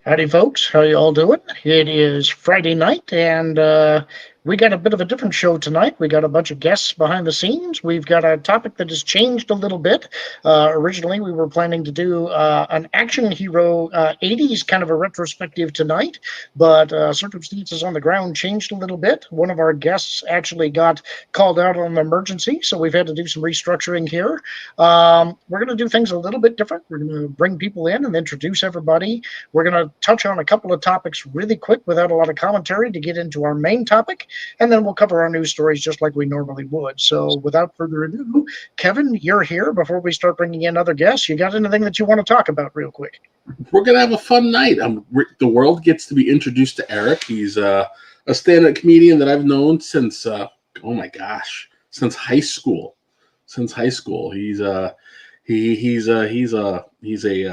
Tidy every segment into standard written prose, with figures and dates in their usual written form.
Howdy, folks. How you all doing? It is Friday night, and we got a bit of a different show tonight. We got a bunch of guests behind the scenes. We've got a topic that has changed a little bit. Originally, we were planning to do an action hero 80s kind of a retrospective tonight, but circumstances on the ground changed a little bit. One of our guests actually got called out on an emergency, so we've had to do some restructuring here. We're going to do things a little bit different. We're going to bring people in and introduce everybody. We're going to touch on a couple of topics really quick without a lot of commentary to get into our main topic, and then we'll cover our news stories just like we normally would. So without further ado, Kevin, you're here. Before we start bringing in other guests, you got anything that you want to talk about real quick? We're going to have a fun night. The world gets to be introduced to Eric. He's a stand-up comedian that I've known since, since high school. He's a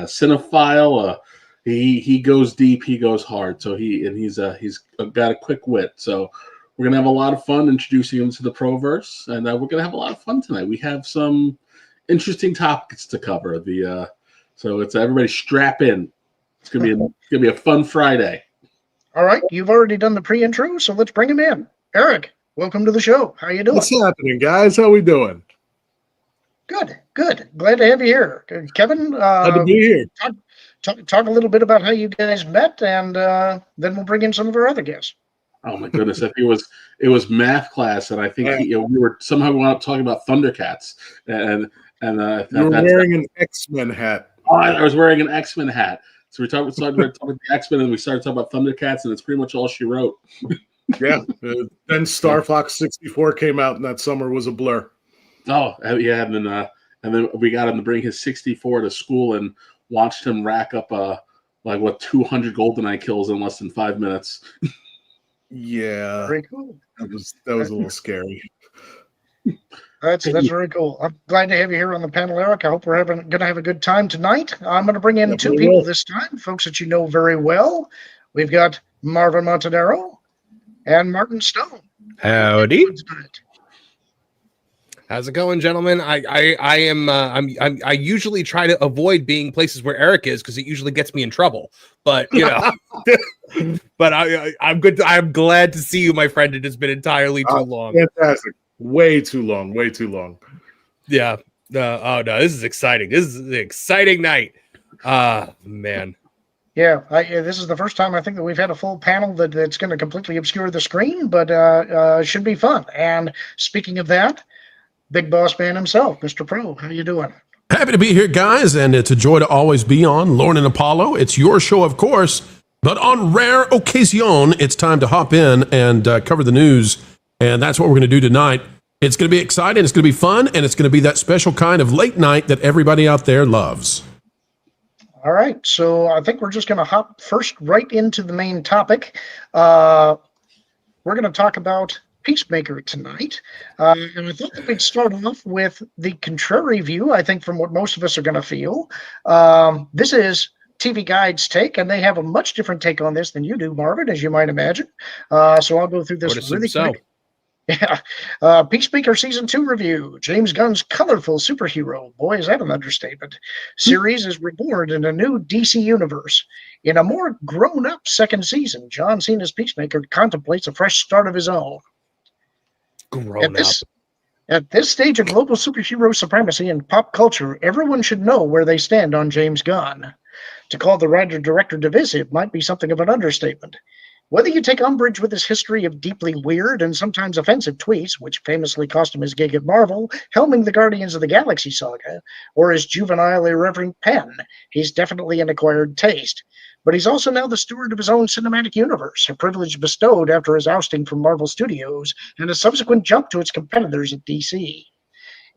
cinephile. He goes deep, he goes hard. So he's got a quick wit. So we're gonna have a lot of fun introducing him to the Proverse, and we're gonna have a lot of fun tonight. We have some interesting topics to cover. So it's everybody strap in. It's gonna be a fun Friday. All right, you've already done the pre-intro, so let's bring him in. Eric, welcome to the show. How you doing? What's happening, guys? How we doing? Good. Glad to have you here, Kevin. Glad to be here. Talk a little bit about how you guys met, and then we'll bring in some of our other guests. Oh my goodness! It was math class, and I think we were somehow wound up talking about Thundercats, and you were wearing an X-Men hat. Oh, I was wearing an X-Men hat. So we started talking about the X-Men, and we started talking about Thundercats, and it's pretty much all she wrote. Yeah. Then Star Fox 64 came out, and that summer was a blur. Oh yeah, and then we got him to bring his 64 to school and watched him rack up 200 GoldenEye kills in less than 5 minutes. Yeah, very cool. That was a little scary. That's very cool. I'm glad to have you here on the panel, Eric. I hope we're going to have a good time tonight. I'm going to bring in two people this time, folks that you know very well. We've got Marvin Montanaro and Martin Stone. Howdy. How's it going, gentlemen? I usually try to avoid being places where Eric is because it usually gets me in trouble. But but I'm good. I'm glad to see you, my friend. It has been entirely too long. Fantastic. Way too long. Yeah. Oh no, this is exciting. This is an exciting night. Man. Yeah, this is the first time I think that we've had a full panel that's going to completely obscure the screen, but should be fun. And speaking of that, Big Boss Man himself, Mr. Pro, how you doing? Happy to be here, guys, and it's a joy to always be on Lorn and Apollo. It's your show, of course, but on rare occasion, it's time to hop in and cover the news, and that's what we're going to do tonight. It's going to be exciting, it's going to be fun, and it's going to be that special kind of late night that everybody out there loves. All right, so I think we're just going to hop first right into the main topic. We're going to talk about Peacemaker tonight, and I thought that we'd start off with the contrary view, I think, from what most of us are going to feel. This is TV Guide's take, and they have a much different take on this than you do, Marvin, as you might imagine. So I'll go through this really quick. Yeah. Peacemaker Season 2 review. James Gunn's colorful superhero, boy, is that an understatement, series is reborn in a new DC universe. In a more grown-up second season, John Cena's Peacemaker contemplates a fresh start of his own. At this stage of global superhero supremacy and pop culture, everyone should know where they stand on James Gunn. To call the writer-director divisive might be something of an understatement. Whether you take umbrage with his history of deeply weird and sometimes offensive tweets, which famously cost him his gig at Marvel, helming the Guardians of the Galaxy saga, or his juvenile, irreverent pen, he's definitely an acquired taste. But he's also now the steward of his own cinematic universe, a privilege bestowed after his ousting from Marvel Studios and a subsequent jump to its competitors at DC.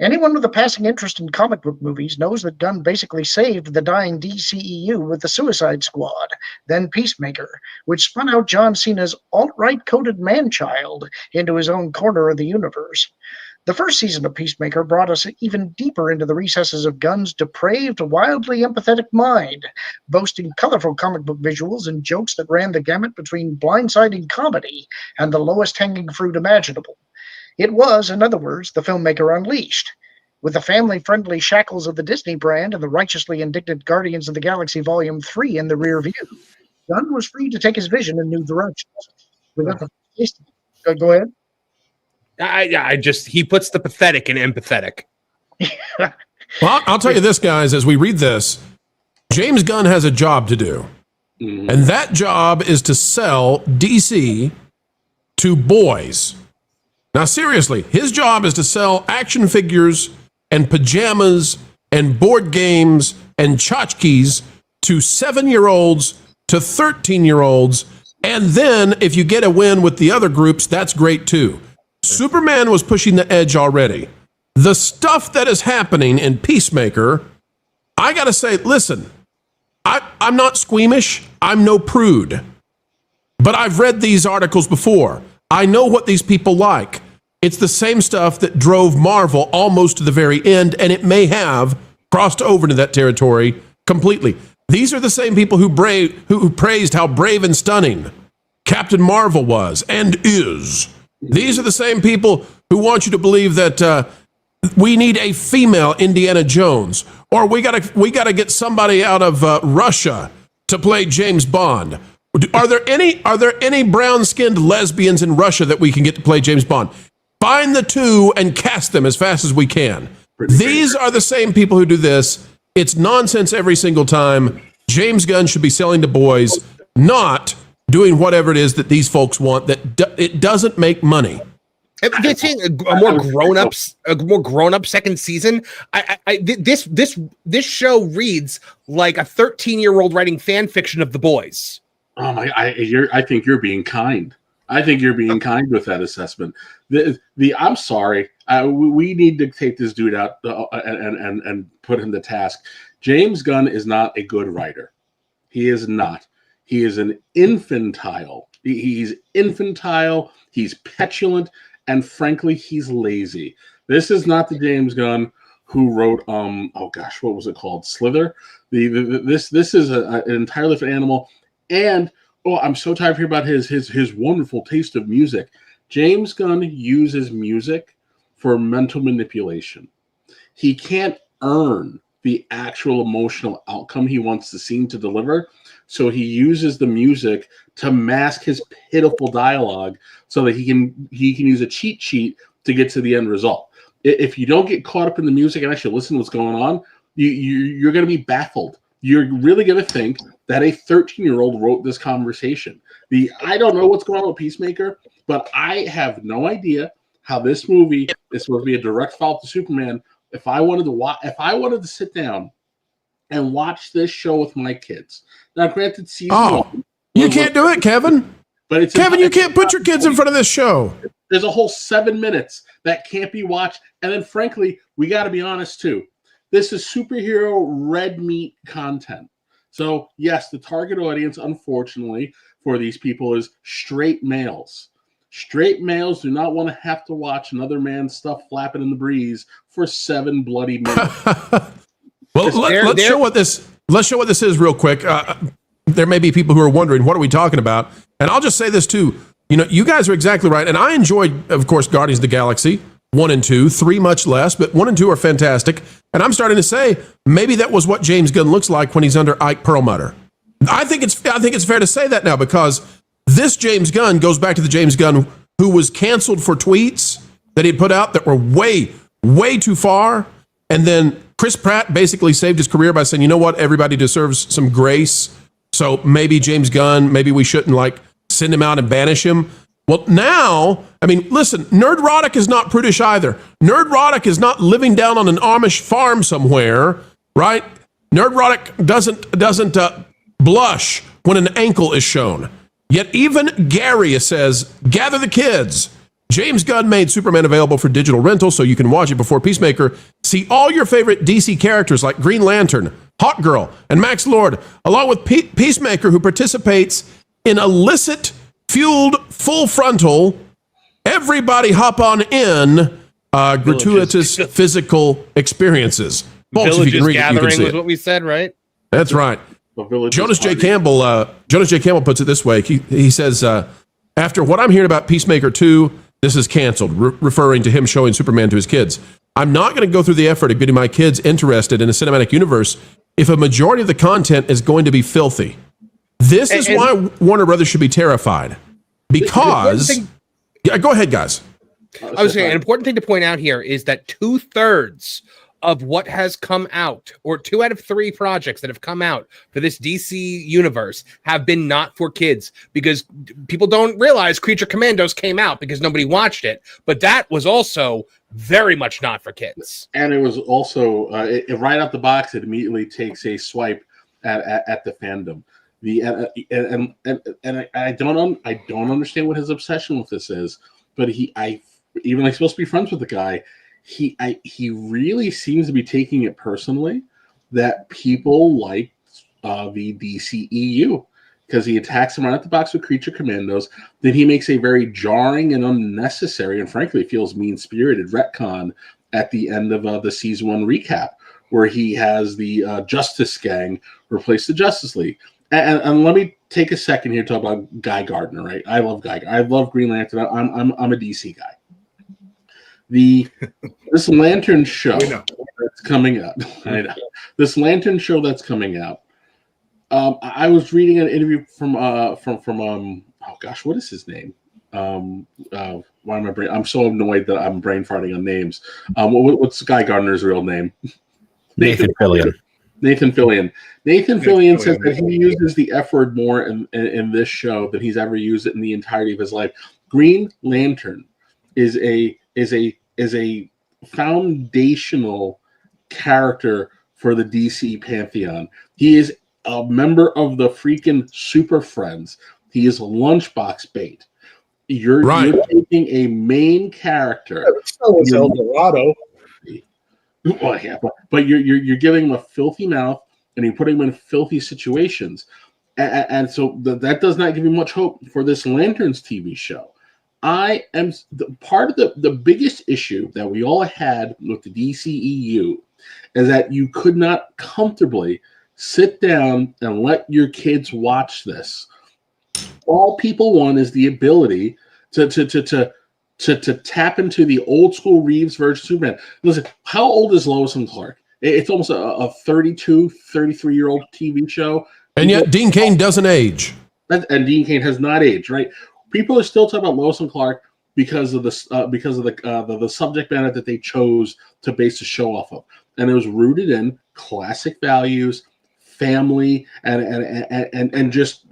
Anyone with a passing interest in comic book movies knows that Gunn basically saved the dying DCEU with the Suicide Squad, then Peacemaker, which spun out John Cena's alt-right coded man-child into his own corner of the universe. The first season of Peacemaker brought us even deeper into the recesses of Gunn's depraved, wildly empathetic mind, boasting colorful comic book visuals and jokes that ran the gamut between blindsiding comedy and the lowest hanging fruit imaginable. It was, in other words, the filmmaker unleashed. With the family-friendly shackles of the Disney brand and the righteously indignant Guardians of the Galaxy Volume 3 in the rear view, Gunn was free to take his vision in new directions. We got the taste. Go ahead. He puts the pathetic in empathetic. Well, I'll tell you this, guys, as we read this, James Gunn has a job to do. Mhm. And that job is to sell DC to boys. Now, seriously, his job is to sell action figures and pajamas and board games and tchotchkes to 7-year-olds to 13-year-olds. And then if you get a win with the other groups, that's great too. Superman was pushing the edge already. The stuff that is happening in Peacemaker, I got to say, listen, I'm not squeamish. I'm no prude. But I've read these articles before. I know what these people like. It's the same stuff that drove Marvel almost to the very end, and it may have crossed over into that territory completely. These are the same people who praised how brave and stunning Captain Marvel was and is. These are the same people who want you to believe that we need a female Indiana Jones, or we gotta get somebody out of Russia to play James Bond. Are there any brown-skinned lesbians in Russia that we can get to play James Bond? Find the two and cast them as fast as we can. These are the same people who do this. It's nonsense every single time. James Gunn should be selling to boys, not doing whatever it is that these folks want. That it doesn't make money. This is a more grown up second season. This show reads like a 13-year-old writing fan fiction of the boys. Oh my! I think you're being kind. I think you're being kind with that assessment. I'm sorry. We need to take this dude out and put him to task. James Gunn is not a good writer. He is not. He is an infantile. He's infantile. He's petulant, and frankly, he's lazy. This is not the James Gunn who wrote what was it called? Slither. This is an entirely different animal. And I'm so tired of hearing about his wonderful taste of music. James Gunn uses music for mental manipulation. He can't earn the actual emotional outcome he wants the scene to deliver, so he uses the music to mask his pitiful dialogue so that he can use a cheat sheet to get to the end result. If you don't get caught up in the music and actually listen to what's going on, you're going to be baffled. You're really going to think that a 13-year-old wrote this conversation. I don't know what's going on with Peacemaker, but I have no idea how this movie is supposed to be a direct follow-up to Superman. If I wanted to sit down and watch this show with my kids. Now, granted, season one, you can't do it, Kevin. But you can't put your kids in front of this show. There's a whole 7 minutes that can't be watched. And then, frankly, we got to be honest, too. This is superhero red meat content. So, yes, the target audience, unfortunately, for these people is straight males. Straight males do not want to have to watch another man's stuff flapping in the breeze for 7 bloody minutes. Well, let's show what this is real quick. There may be people who are wondering, what are we talking about? And I'll just say this, too. You guys are exactly right. And I enjoyed, of course, Guardians of the Galaxy 1 and 2, 3 much less, but 1 and 2 are fantastic. And I'm starting to say maybe that was what James Gunn looks like when he's under Ike Perlmutter. I think it's fair to say that now, because this James Gunn goes back to the James Gunn who was canceled for tweets that he put out that were way, way too far. And then Chris Pratt basically saved his career by saying, you know what, everybody deserves some grace. So maybe James Gunn, maybe we shouldn't send him out and banish him. Well, now, listen, Nerdrotic is not prudish either. Nerdrotic is not living down on an Amish farm somewhere, right? Nerdrotic doesn't blush when an ankle is shown. Yet even Gary says, gather the kids. James Gunn made Superman available for digital rental so you can watch it before Peacemaker. See all your favorite DC characters like Green Lantern, Hawkgirl, and Max Lord, along with Peacemaker, who participates in illicit fueled full frontal, everybody hop on in, gratuitous physical experiences. Folks, if you can read it, you can see was it. what we said, right? That's right. Jonas J. Campbell puts it this way. He says, after what I'm hearing about Peacemaker 2, this is canceled, referring to him showing Superman to his kids. I'm not going to go through the effort of getting my kids interested in a cinematic universe if a majority of the content is going to be filthy. This is why Warner Brothers should be terrified. Because, yeah, go ahead, guys. I was saying an important thing to point out here is that 2/3 of what has come out, or 2 out of 3 projects that have come out for this DC universe, have been not for kids, because people don't realize Creature Commandos came out because nobody watched it, but that was also very much not for kids. And it was also right out the box. It immediately takes a swipe at the fandom. I don't understand what his obsession with this is, but even like supposed to be friends with the guy. He really seems to be taking it personally that people like the DCEU, because he attacks him right at the box with Creature Commandos. Then he makes a very jarring and unnecessary, and frankly feels mean-spirited retcon at the end of the season 1 recap, where he has the Justice Gang replace the Justice League. And let me take a second here to talk about Guy Gardner. Right, I love Guy. I love Green Lantern. I'm a DC guy. This Lantern show that's coming out. I know. This Lantern show that's coming out. I was reading an interview from oh gosh, what is his name? Why am I I'm so annoyed that I'm brain farting on names. What's Guy Gardner's real name? Nathan Fillion. Nathan Fillion says that he uses the F word more in this show than he's ever used it in the entirety of his life. Green Lantern is a foundational character for the DC pantheon. He is a member of the freaking Super Friends. He is a lunchbox bait. You're taking a main character. So is El Dorado. Well, yeah, but you're giving him a filthy mouth, and you're putting him in filthy situations, and so that does not give you much hope for this Lanterns TV show. I am part of the biggest issue that we all had with the DCEU is that you could not comfortably sit down and let your kids watch this. All people want is the ability to tap into the old school Reeves versus Superman. Listen, how old is Lois and Clark? It's almost a 32, 33-year-old TV show. And yet Dean Cain doesn't age. And Dean Cain has not aged, right? People are still talking about Lois and Clark because of the subject matter that they chose to base the show off of, and it was rooted in classic values, family, and just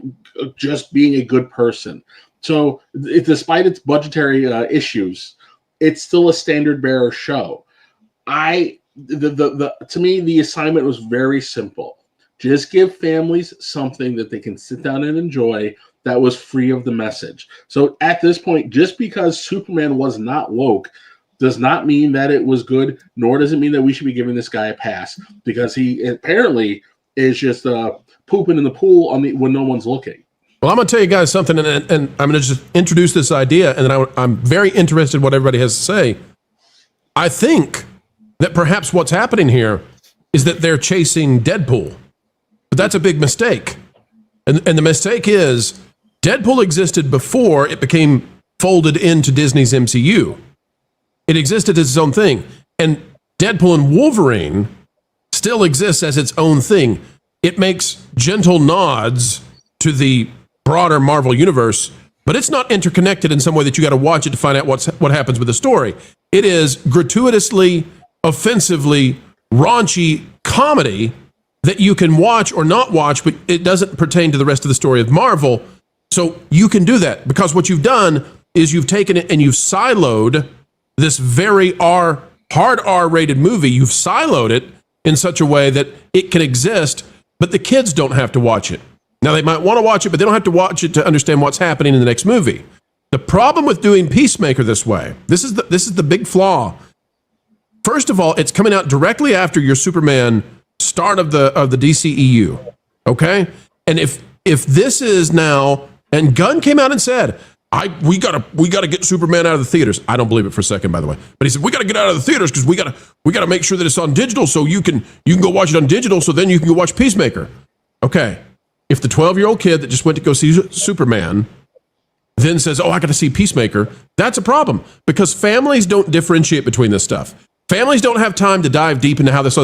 being a good person. So, despite its budgetary issues, it's still a standard bearer show. To me, the assignment was very simple: just give families something that they can sit down and enjoy that was free of the message. So at this point, just because Superman was not woke does not mean that it was good, nor does it mean that we should be giving this guy a pass, because he apparently is just pooping in the pool when no one's looking. Well, I'm going to tell you guys something, and I'm going to just introduce this idea, and then I'm very interested in what everybody has to say. I think that perhaps what's happening here is that they're chasing Deadpool. But that's a big mistake. And the mistake is Deadpool existed before it became folded into Disney's MCU. It existed as its own thing. And Deadpool and Wolverine still exists as its own thing. It makes gentle nods to the broader Marvel universe, but it's not interconnected in some way that you got to watch it to find out what happens with the story. It is gratuitously, offensively, raunchy comedy that you can watch or not watch, but it doesn't pertain to the rest of the story of Marvel. So you can do that, because what you've done is you've taken it and you've siloed this very hard R-rated movie. You've siloed it in such a way that it can exist, but the kids don't have to watch it. Now, they might want to watch it, but they don't have to watch it to understand what's happening in the next movie. The problem with doing Peacemaker this way, this is the big flaw. First of all, it's coming out directly after your Superman start of the DCEU, okay? And if this is now, and Gunn came out and said, we gotta get Superman out of the theaters. I don't believe it for a second, by the way. But he said we gotta get out of the theaters because we gotta make sure that it's on digital, so you can go watch it on digital, so then you can go watch Peacemaker. Okay, if the 12-year-old kid that just went to go see Superman then says, "Oh, I got to see Peacemaker," that's a problem, because families don't differentiate between this stuff. Families don't have time to dive deep into how this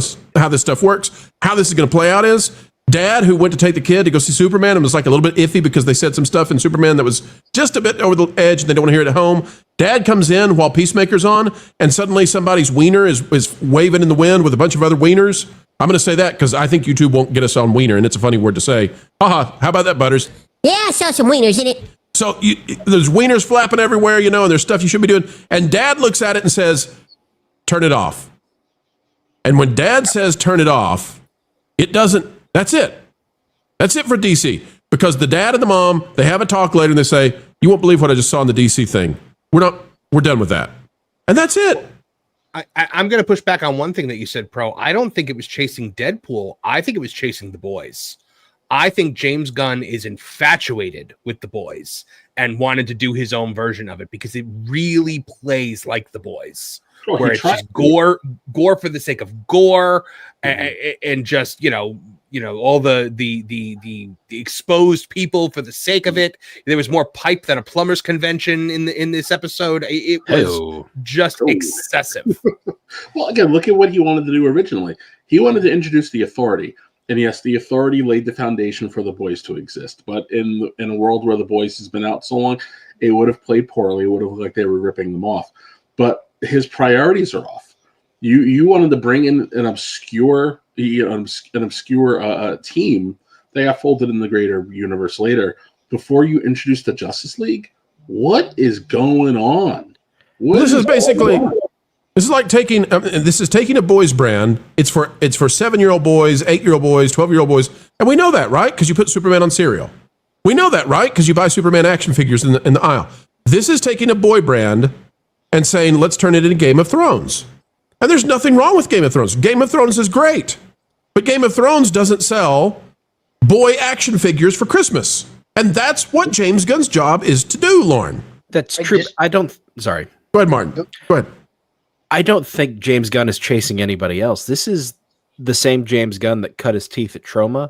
stuff works. How this is going to play out is Dad, who went to take the kid to go see Superman and was like a little bit iffy because they said some stuff in Superman that was just a bit over the edge and they don't want to hear it at home. Dad comes in while Peacemaker's on, and suddenly somebody's wiener is waving in the wind with a bunch of other wieners. I'm going to say that because I think YouTube won't get us on wiener, and it's a funny word to say. Haha, how about that, Butters? Yeah, I saw some wieners in it. So there's wieners flapping everywhere, and there's stuff you shouldn't be doing. And Dad looks at it and says, turn it off. And when Dad says turn it off, it doesn't. That's it. That's it for DC. Because the dad and the mom, they have a talk later and they say, you won't believe what I just saw in the DC thing. We're done with that. And that's it. I'm going to push back on one thing that you said, Pro. I don't think it was chasing Deadpool. I think it was chasing the boys. I think James Gunn is infatuated with the boys and wanted to do his own version of it because it really plays like the boys. Where it's just gore for the sake of gore, and just all the exposed people for the sake of it. There was more pipe than a plumber's convention in this episode. It was just excessive. Well, again, look at what he wanted to do originally. He wanted to introduce the Authority, and yes, the Authority laid the foundation for the boys to exist. But in a world where the boys has been out so long, it would have played poorly. It would have looked like they were ripping them off. But his priorities are off. You wanted to bring in an obscure team that got folded in the greater universe later before you introduced the Justice League. What is going on? This is like taking a boys brand. It's for 7-year-old boys, 8-year-old boys, 12-year-old boys, and we know that, right? Because you put Superman on cereal. We know that, right? Because you buy Superman action figures in the aisle. This is taking a boy brand and saying, let's turn it into Game of Thrones. And there's nothing wrong with Game of Thrones. Game of Thrones is great. But Game of Thrones doesn't sell boy action figures for Christmas. And that's what James Gunn's job is to do, Lorn. That's true. Sorry. Go ahead, Martin. Go ahead. I don't think James Gunn is chasing anybody else. This is the same James Gunn that cut his teeth at Troma.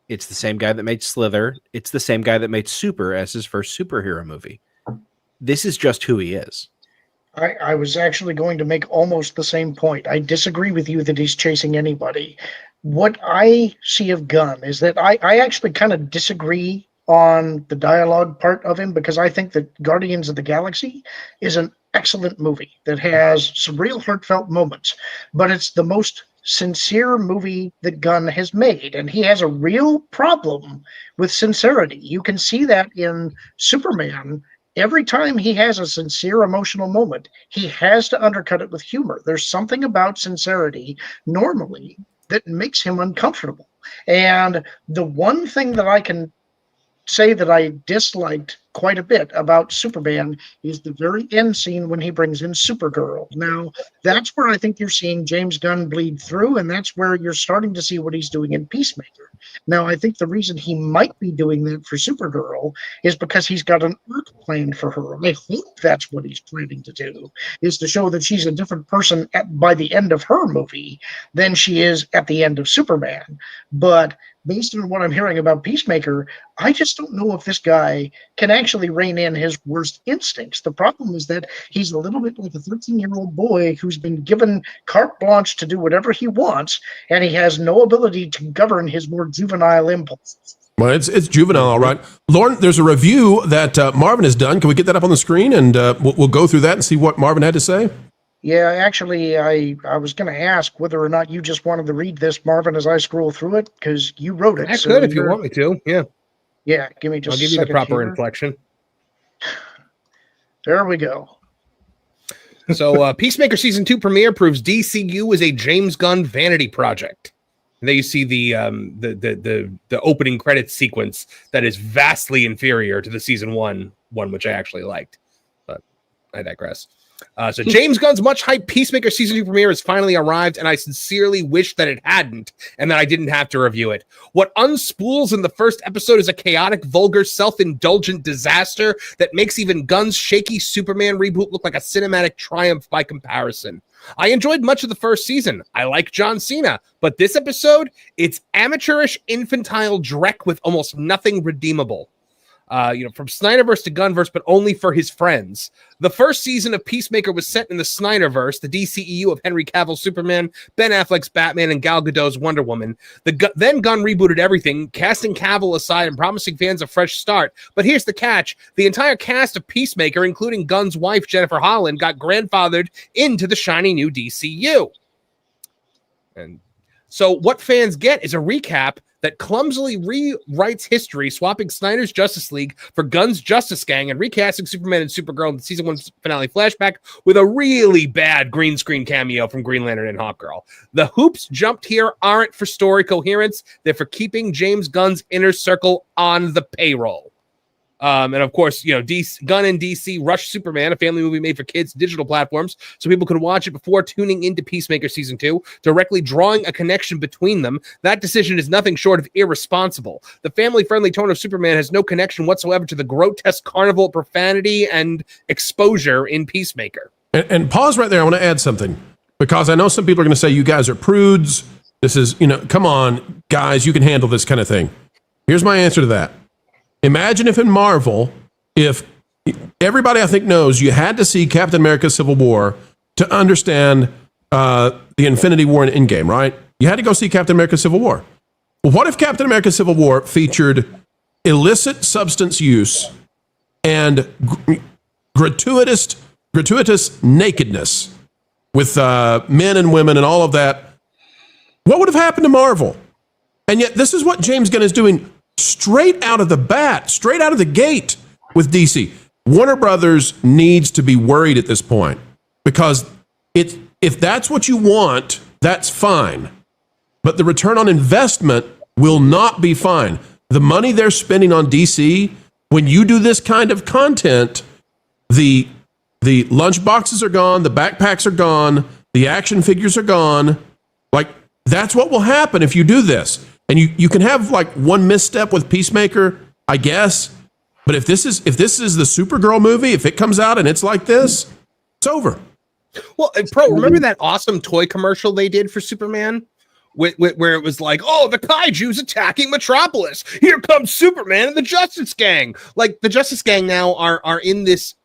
It's the same guy that made Slither. It's the same guy that made Super as his first superhero movie. This is just who he is. I was actually going to make almost the same point. I disagree with you that he's chasing anybody. What I see of Gunn is that I actually kind of disagree on the dialogue part of him because I think that Guardians of the Galaxy is an excellent movie that has some real heartfelt moments, but it's the most sincere movie that Gunn has made, and he has a real problem with sincerity. You can see that in Superman. Every time he has a sincere emotional moment, he has to undercut it with humor. There's something about sincerity normally that makes him uncomfortable. And the one thing that I can say that I disliked quite a bit about Superman is the very end scene when he brings in Supergirl. Now, that's where I think you're seeing James Gunn bleed through, and that's where you're starting to see what he's doing in Peacemaker. Now, I think the reason he might be doing that for Supergirl is because he's got an arc planned for her. I hope that's what he's planning to do, is to show that she's a different person by the end of her movie than she is at the end of Superman. But based on what I'm hearing about Peacemaker, I just don't know if this guy can actually rein in his worst instincts. The problem is that he's a little bit like a 13-year-old boy who's been given carte blanche to do whatever he wants, and he has no ability to govern his more juvenile impulses. Well, it's juvenile, all right. Lorn, there's a review that Marvin has done. Can we get that up on the screen, and we'll go through that and see what Marvin had to say? Yeah, actually, I was going to ask whether or not you just wanted to read this, Marvin, as I scroll through it, because you wrote it. I could if you want me to. Yeah. Yeah, give me just. I'll give you the proper inflection. There we go. So, Peacemaker season 2 premiere proves DCU is a James Gunn vanity project. And then you see the opening credits sequence that is vastly inferior to the season one, which I actually liked, but I digress. So James Gunn's much-hyped Peacemaker Season 2 premiere has finally arrived, and I sincerely wish that it hadn't, and that I didn't have to review it. What unspools in the first episode is a chaotic, vulgar, self-indulgent disaster that makes even Gunn's shaky Superman reboot look like a cinematic triumph by comparison. I enjoyed much of the first season. I like John Cena, but this episode, it's amateurish, infantile dreck with almost nothing redeemable. From Snyderverse to Gunverse, but only for his friends. The first season of Peacemaker was set in the Snyderverse, the DCEU of Henry Cavill's Superman, Ben Affleck's Batman, and Gal Gadot's Wonder Woman. Then Gunn rebooted everything, casting Cavill aside and promising fans a fresh start. But here's the catch. The entire cast of Peacemaker, including Gunn's wife, Jennifer Holland, got grandfathered into the shiny new DCU. And so what fans get is a recap that clumsily rewrites history, swapping Snyder's Justice League for Gunn's Justice Gang and recasting Superman and Supergirl in the season 1 finale flashback with a really bad green screen cameo from Green Lantern and Hawkgirl. The hoops jumped here aren't for story coherence. They're for keeping James Gunn's inner circle on the payroll. And of course, Gunn and DC rushed Superman, a family movie made for kids, digital platforms, so people could watch it before tuning into Peacemaker Season 2, directly drawing a connection between them. That decision is nothing short of irresponsible. The family-friendly tone of Superman has no connection whatsoever to the grotesque carnival of profanity and exposure in Peacemaker. And pause right there. I want to add something, because I know some people are going to say, you guys are prudes. This is, come on, guys, you can handle this kind of thing. Here's my answer to that. Imagine if in Marvel, if everybody I think knows you had to see Captain America Civil War to understand the Infinity War and Endgame, right? You had to go see Captain America Civil War. Well, what if Captain America Civil War featured illicit substance use and gratuitous nakedness with men and women and all of that? What would have happened to Marvel? And yet this is what James Gunn is doing straight out of the gate with DC. Warner Brothers needs to be worried at this point, because if that's what you want, that's fine. But the return on investment will not be fine. The money they're spending on DC, when you do this kind of content, the lunch boxes are gone, the backpacks are gone, the action figures are gone. Like, that's what will happen if you do this. And you can have like one misstep with Peacemaker, I guess. But if this is the Supergirl movie, if it comes out and it's like this, it's over. Well, remember that awesome toy commercial they did for Superman? Where it was like, oh, the kaiju's attacking Metropolis. Here comes Superman and the Justice Gang. Like, the Justice Gang now are in this,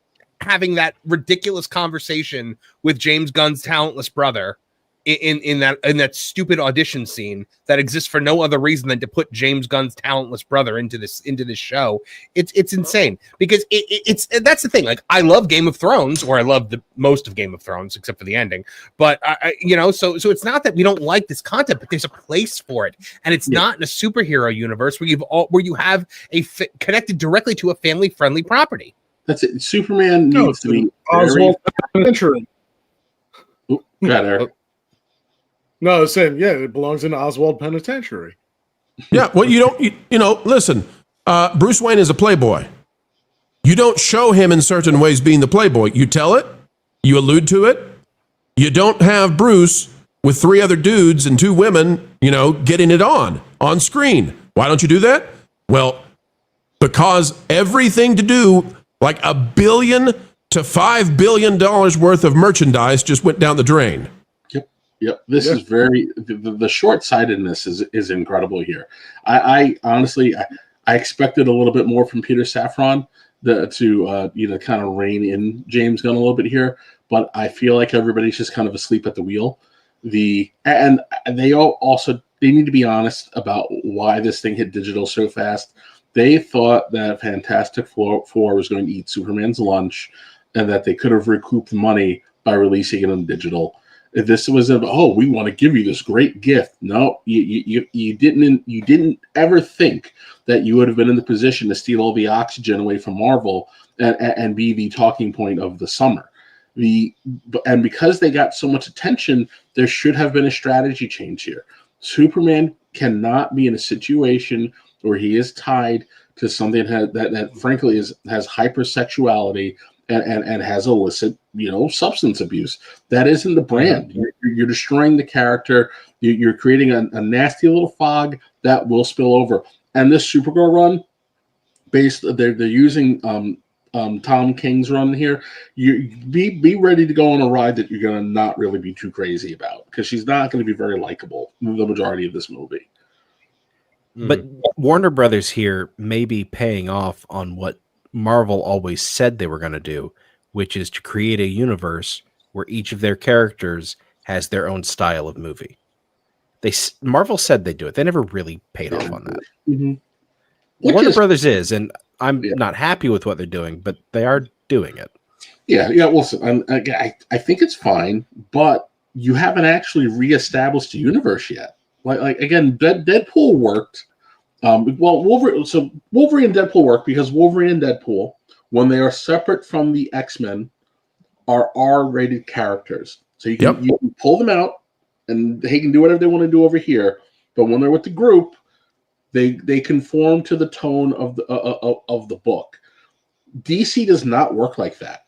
having that ridiculous conversation with James Gunn's talentless brother in that stupid audition scene that exists for no other reason than to put James Gunn's talentless brother into this show. It's insane, because it's that's the thing. Like, I love Game of Thrones, or I love the most of Game of Thrones except for the ending. But so it's not that we don't like this content, but there's a place for it, and it's not in a superhero universe where you have connected directly to a family friendly property. That's it. Superman needs to be Oswald Penitentiary. Got Eric. No, I was saying, it belongs in Oswald Penitentiary. Yeah, well, listen, Bruce Wayne is a playboy. You don't show him in certain ways being the playboy. You tell it, you allude to it. You don't have Bruce with 3 other dudes and 2 women, getting it on screen. Why don't you do that? Well, because everything to do, like $1 billion to $5 billion worth of merchandise just went down the drain. Yep, this is very the short-sightedness is incredible here. I honestly expected a little bit more from Peter Safran to kind of rein in James Gunn a little bit here, but I feel like everybody's just kind of asleep at the wheel. And they need to be honest about why this thing hit digital so fast. They thought that Fantastic Four was going to eat Superman's lunch, and that they could have recouped money by releasing it on digital. If this was we want to give you this great gift. No, you didn't ever think that you would have been in the position to steal all the oxygen away from Marvel and be the talking point of the summer. And because they got so much attention, there should have been a strategy change here. Superman cannot be in a situation where he is tied to something that frankly has hypersexuality and has illicit, substance abuse. That isn't the brand. You're destroying the character. You're creating a nasty little fog that will spill over. And this Supergirl run, they're using Tom King's run here. You be ready to go on a ride that you're going to not really be too crazy about, because she's not going to be very likable the majority of this movie. But Warner Brothers here may be paying off on what Marvel always said they were going to do, which is to create a universe where each of their characters has their own style of movie. Marvel said they'd do it. They never really paid off on that. Mm-hmm. Warner Brothers is, and I'm not happy with what they're doing, but they are doing it. Yeah. Well, I think it's fine, but you haven't actually reestablished the universe yet. Like again, Deadpool worked. Wolverine and Deadpool work because Wolverine and Deadpool, when they are separate from the X-Men, are R-rated characters. So you can pull them out, and they can do whatever they want to do over here. But when they're with the group, they conform to the tone of the book. DC does not work like that.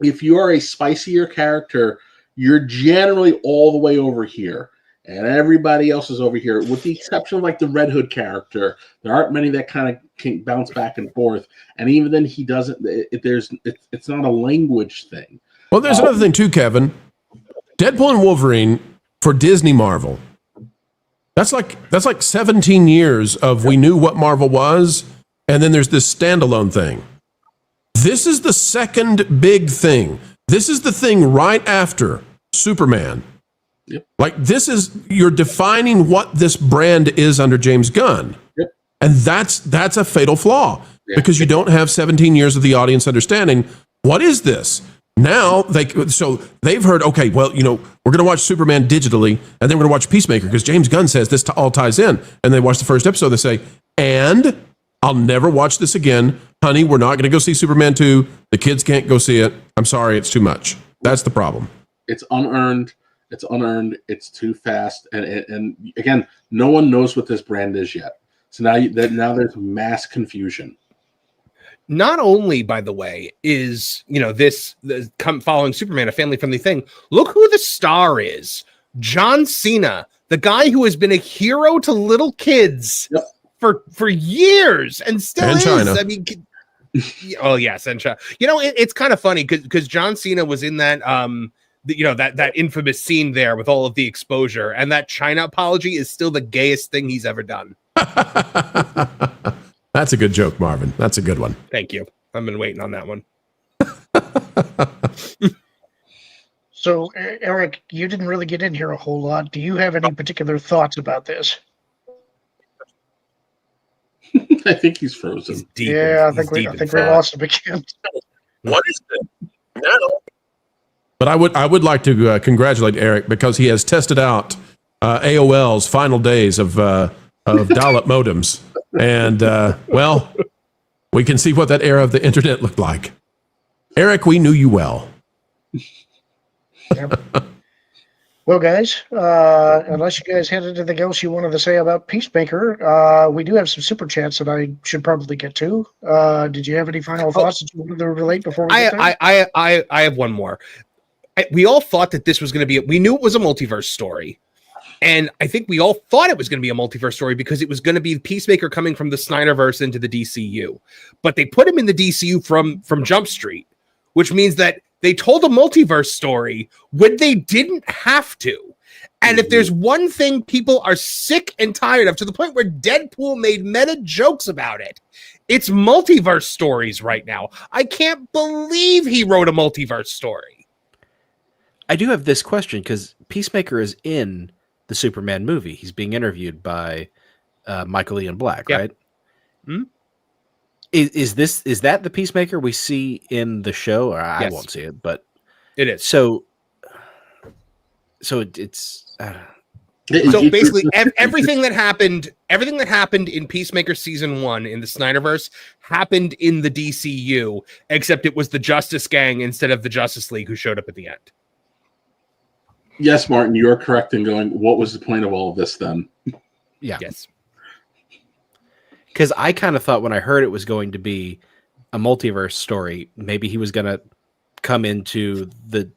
If you are a spicier character, you're generally all the way over here, and everybody else is over here, with the exception of like the Red Hood character. There aren't many that kind of can bounce back and forth, and even then, he doesn't. It's not a language thing. Well, there's another thing too, Kevin. Deadpool and Wolverine for Disney Marvel. That's like 17 years of we knew what Marvel was, and then there's this standalone thing. This is the second big thing. This is the thing right after Superman. Yep. Like you're defining what this brand is under James Gunn. Yep. And that's a fatal flaw because you don't have 17 years of the audience understanding what is this. Now they've heard, okay, well, we're going to watch Superman digitally, and then we're going to watch Peacemaker because James Gunn says this all ties in. And they watch the first episode, they say, and I'll never watch this again. Honey, we're not going to go see Superman 2. The kids can't go see it. I'm sorry, it's too much. That's the problem. It's unearned. It's too fast. And again, no one knows what this brand is yet. So now there's mass confusion. Not only, by the way, is following Superman a family-friendly thing. Look who the star is: John Cena, the guy who has been a hero to little kids for years and still is. China. I mean, oh yes, and China. It's kind of funny because John Cena was in that that infamous scene there with all of the exposure, and that China apology is still the gayest thing he's ever done. That's a good joke, Marvin. That's a good one. Thank you. I've been waiting on that one. So, Eric, you didn't really get in here a whole lot. Do you have any particular thoughts about this? I think he's frozen. I think we lost him again. What is it? No. But I would like to congratulate Eric because he has tested out AOL's final days of dial-up modems. And, we can see what that era of the internet looked like. Eric, we knew you well. Yep. Well, guys, unless you guys had anything else you wanted to say about Peacemaker, we do have some super chats that I should probably get to. Did you have any final thoughts that you wanted to relate before we get there? I have one more. We all thought that this was going to be, we knew it was a multiverse story. And I think we all thought it was going to be a multiverse story because it was going to be Peacemaker coming from the Snyderverse into the DCU. But they put him in the DCU from Jump Street, which means that they told a multiverse story when they didn't have to. And if there's one thing people are sick and tired of, to the point where Deadpool made meta jokes about it, it's multiverse stories right now. I can't believe he wrote a multiverse story. I do have this question because Peacemaker is in the Superman movie. He's being interviewed by Michael Ian Black, right? Hmm? Is that the Peacemaker we see in the show? Or I Yes. won't see it, but It is. so it's So basically, everything that happened in Peacemaker season 1 in the Snyderverse happened in the DCU, except it was the Justice Gang instead of the Justice League who showed up at the end. Yes, Martin, you are correct in going, what was the point of all of this then? yeah. Yes. Because I kind of thought when I heard it was going to be a multiverse story, maybe he was going to come into the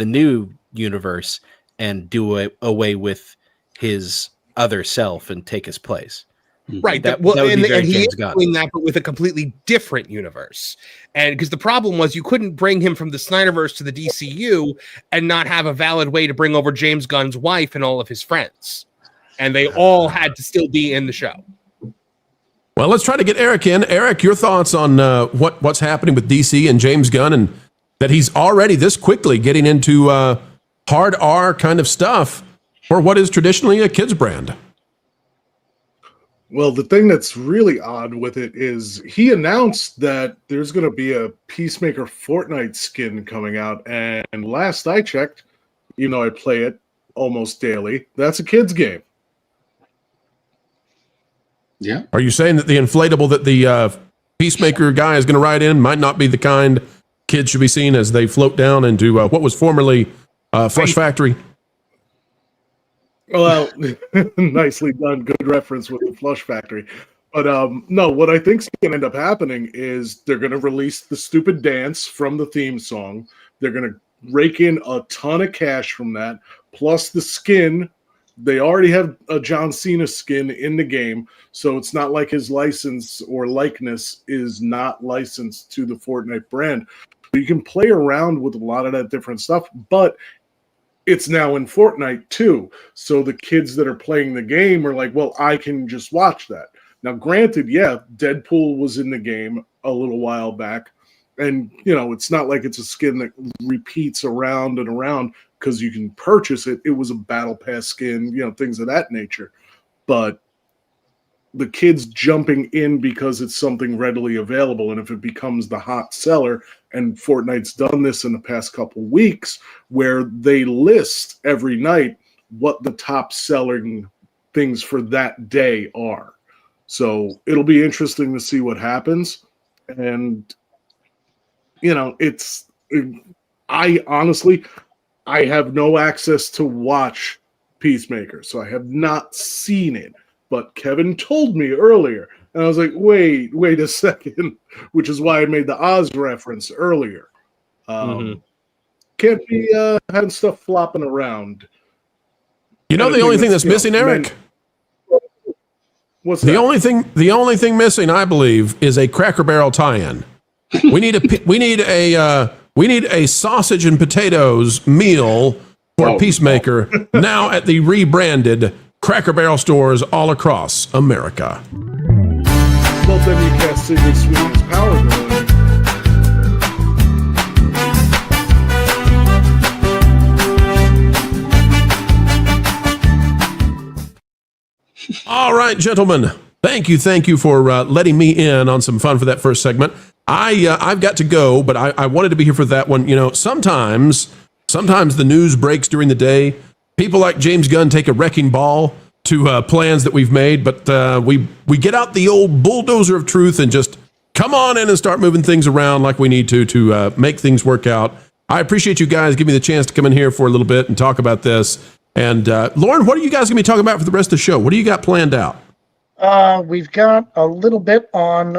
new universe and do away with his other self and take his place. Right. That would be very and he James is Gunn. doing that, but with a completely different universe. And because the problem was you couldn't bring him from the Snyderverse to the DCU and not have a valid way to bring over James Gunn's wife and all of his friends. And they all had to still be in the show. Well, let's try to get Eric in. Eric, your thoughts on what's happening with DC and James Gunn, and that he's already this quickly getting into hard R kind of stuff for what is traditionally a kids brand. Well, the thing that's really odd with it is he announced that there's going to be a Peacemaker Fortnite skin coming out, and last I checked, I play it almost daily. That's a kids game. Yeah. Are you saying that the inflatable that the Peacemaker guy is going to ride in might not be the kind kids should be seen as they float down into what was formerly Flush Factory? Well, nicely done. Good reference with the Flush Factory. But no, what I think's going to end up happening is they're going to release the stupid dance from the theme song. They're going to rake in a ton of cash from that, plus the skin. They already have a John Cena skin in the game, so it's not like his license or likeness is not licensed to the Fortnite brand. You can play around with a lot of that different stuff, but it's now in Fortnite too. So the kids that are playing the game are like, well, I can just watch that. Now, granted, yeah, Deadpool was in the game a little while back. And, it's not like it's a skin that repeats around and around because you can purchase it. It was a battle pass skin, things of that nature. But the kids jumping in because it's something readily available. And if it becomes the hot seller, and Fortnite's done this in the past couple weeks, where they list every night what the top selling things for that day are. So it'll be interesting to see what happens. And, I honestly have no access to watch Peacemaker, so I have not seen it. But Kevin told me earlier, and I was like, wait a second, which is why I made the Oz reference earlier. Can't be having stuff flopping around. The only thing that's missing, Eric? What's that? The only thing missing, I believe, is a Cracker Barrel tie-in. We need a sausage and potatoes meal for Peacemaker now at the rebranded Cracker Barrel stores all across America. Well, then you can't see the sweetest power going. All right, gentlemen. Thank you for letting me in on some fun for that first segment. I've got to go, but I wanted to be here for that one. Sometimes the news breaks during the day. People like James Gunn take a wrecking ball to plans that we've made, but we get out the old bulldozer of truth and just come on in and start moving things around like we need to make things work out. I appreciate you guys giving me the chance to come in here for a little bit and talk about this. And Lorn, what are you guys going to be talking about for the rest of the show? What do you got planned out? We've got a little bit on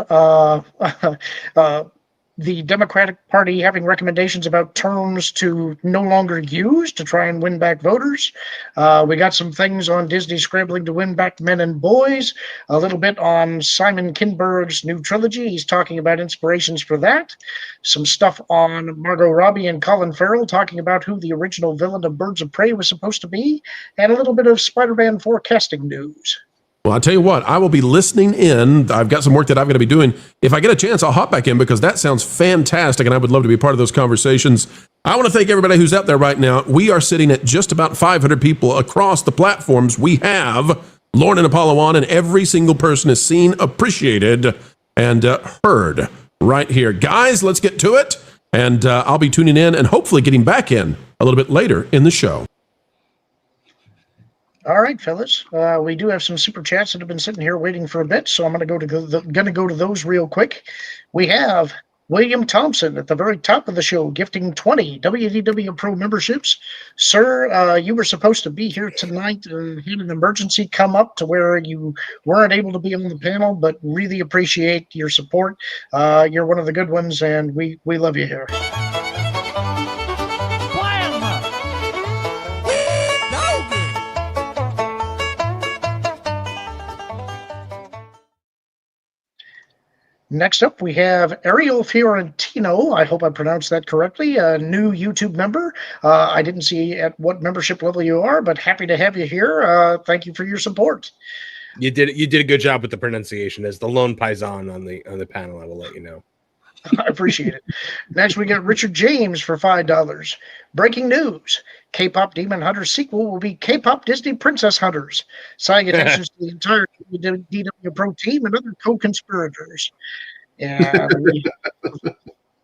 the Democratic Party having recommendations about terms to no longer use to try and win back voters. We got some things on Disney scrambling to win back men and boys. A little bit on Simon Kinberg's new trilogy. He's talking about inspirations for that. Some stuff on Margot Robbie and Colin Farrell talking about who the original villain of Birds of Prey was supposed to be. And a little bit of Spider-Man 4 casting news. Well, I'll tell you what, I will be listening in. I've got some work that I'm going to be doing. If I get a chance, I'll hop back in because that sounds fantastic, and I would love to be a part of those conversations. I want to thank everybody who's out there right now. We are sitting at just about 500 people across the platforms. We have Lorn and Apollo on, and every single person is seen, appreciated, and heard right here. Guys, let's get to it, and I'll be tuning in and hopefully getting back in a little bit later in the show. All right, fellas. We do have some super chats that have been sitting here waiting for a bit, so I'm going to go to those real quick. We have William Thompson at the very top of the show, gifting 20 WDW Pro memberships. Sir, you were supposed to be here tonight. Had an emergency come up to where you weren't able to be on the panel, but really appreciate your support. You're one of the good ones, and we love you here. Next up, we have Ariel Fiorentino. I hope I pronounced that correctly. A new YouTube member. I didn't see at what membership level you are, but happy to have you here. Thank you for your support. You did a good job with the pronunciation. As the lone paisan on the panel, I will let you know. I appreciate it. Next, we got Richard James for $5. Breaking news. K-pop Demon Hunters sequel will be K-pop Disney Princess Hunters. Salutations to the entire DW Pro team and other co-conspirators. And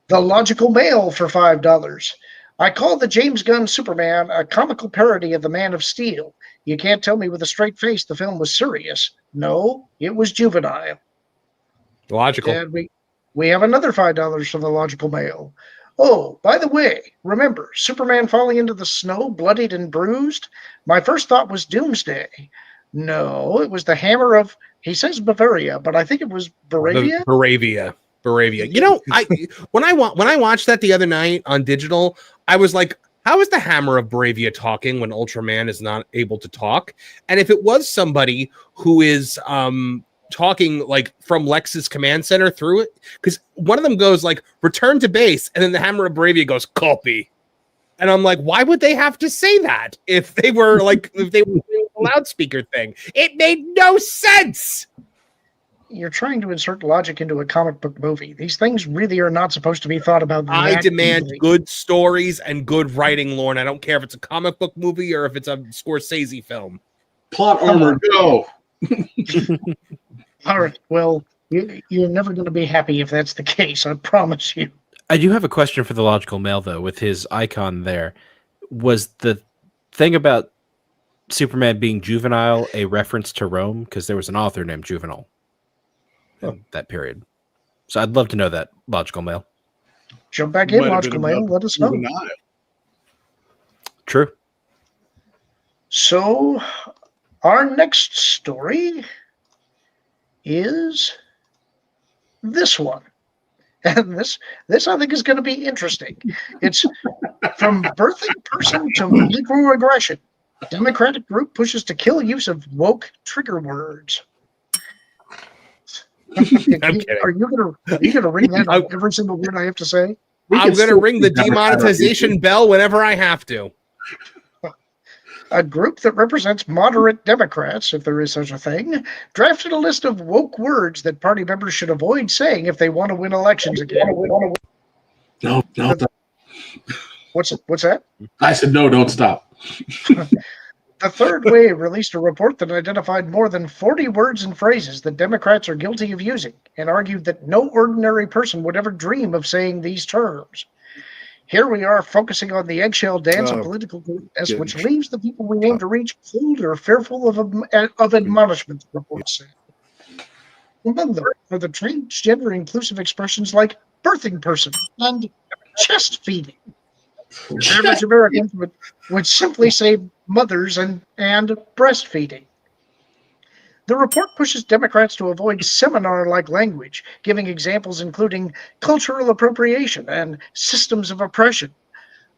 The Logical Male for $5. I call the James Gunn Superman a comical parody of the Man of Steel. You can't tell me with a straight face the film was serious. No, it was juvenile. Logical. And we have another $5 from the Logical Mail. Oh, by the way, remember, Superman falling into the snow, bloodied and bruised? My first thought was Doomsday. No, it was the hammer of, he says Bavaria, but I think it was Baravia? Baravia. You know, when I watched that the other night on digital, I was like, how is the hammer of Baravia talking when Ultraman is not able to talk? And if it was somebody who is talking like from Lex's command center through it, because one of them goes like return to base, and then the hammer of Baravia goes copy, and I'm like, why would they have to say that if they were like if they were doing a loudspeaker thing? It made no sense. You're trying to insert logic into a comic book movie. These things really are not supposed to be thought about. I demand good stories and good writing, Lorn. I don't care if it's a comic book movie or if it's a Scorsese film. Plot armor, go. All right. Well, you're never going to be happy if that's the case. I promise you. I do have a question for the Logical Mail, though, with his icon there. Was the thing about Superman being juvenile a reference to Rome? Because there was an author named Juvenal in that period. So I'd love to know that, Logical Mail. Jump back in, Logical Mail. Let us know. True. So, our next story is this one. And this I think is going to be interesting. It's from birthing person to microaggression. Democratic group pushes to kill use of woke trigger words. I'm kidding. Are you gonna ring that on every single word I have to say? I'm gonna ring the demonetization bell whenever I have to. A group that represents moderate Democrats, if there is such a thing, drafted a list of woke words that party members should avoid saying if they want to win elections again. No. What's that? I said no, don't stop. The Third Way released a report that identified more than 40 words and phrases that Democrats are guilty of using and argued that no ordinary person would ever dream of saying these terms. Here we are focusing on the eggshell dance of political correctness, which leaves the people we aim to reach cold or fearful of admonishment, the report said. Among them are the transgender inclusive expressions like birthing person and chest feeding. Average Americans would simply say mothers and breastfeeding. The report pushes Democrats to avoid seminar-like language, giving examples including cultural appropriation and systems of oppression.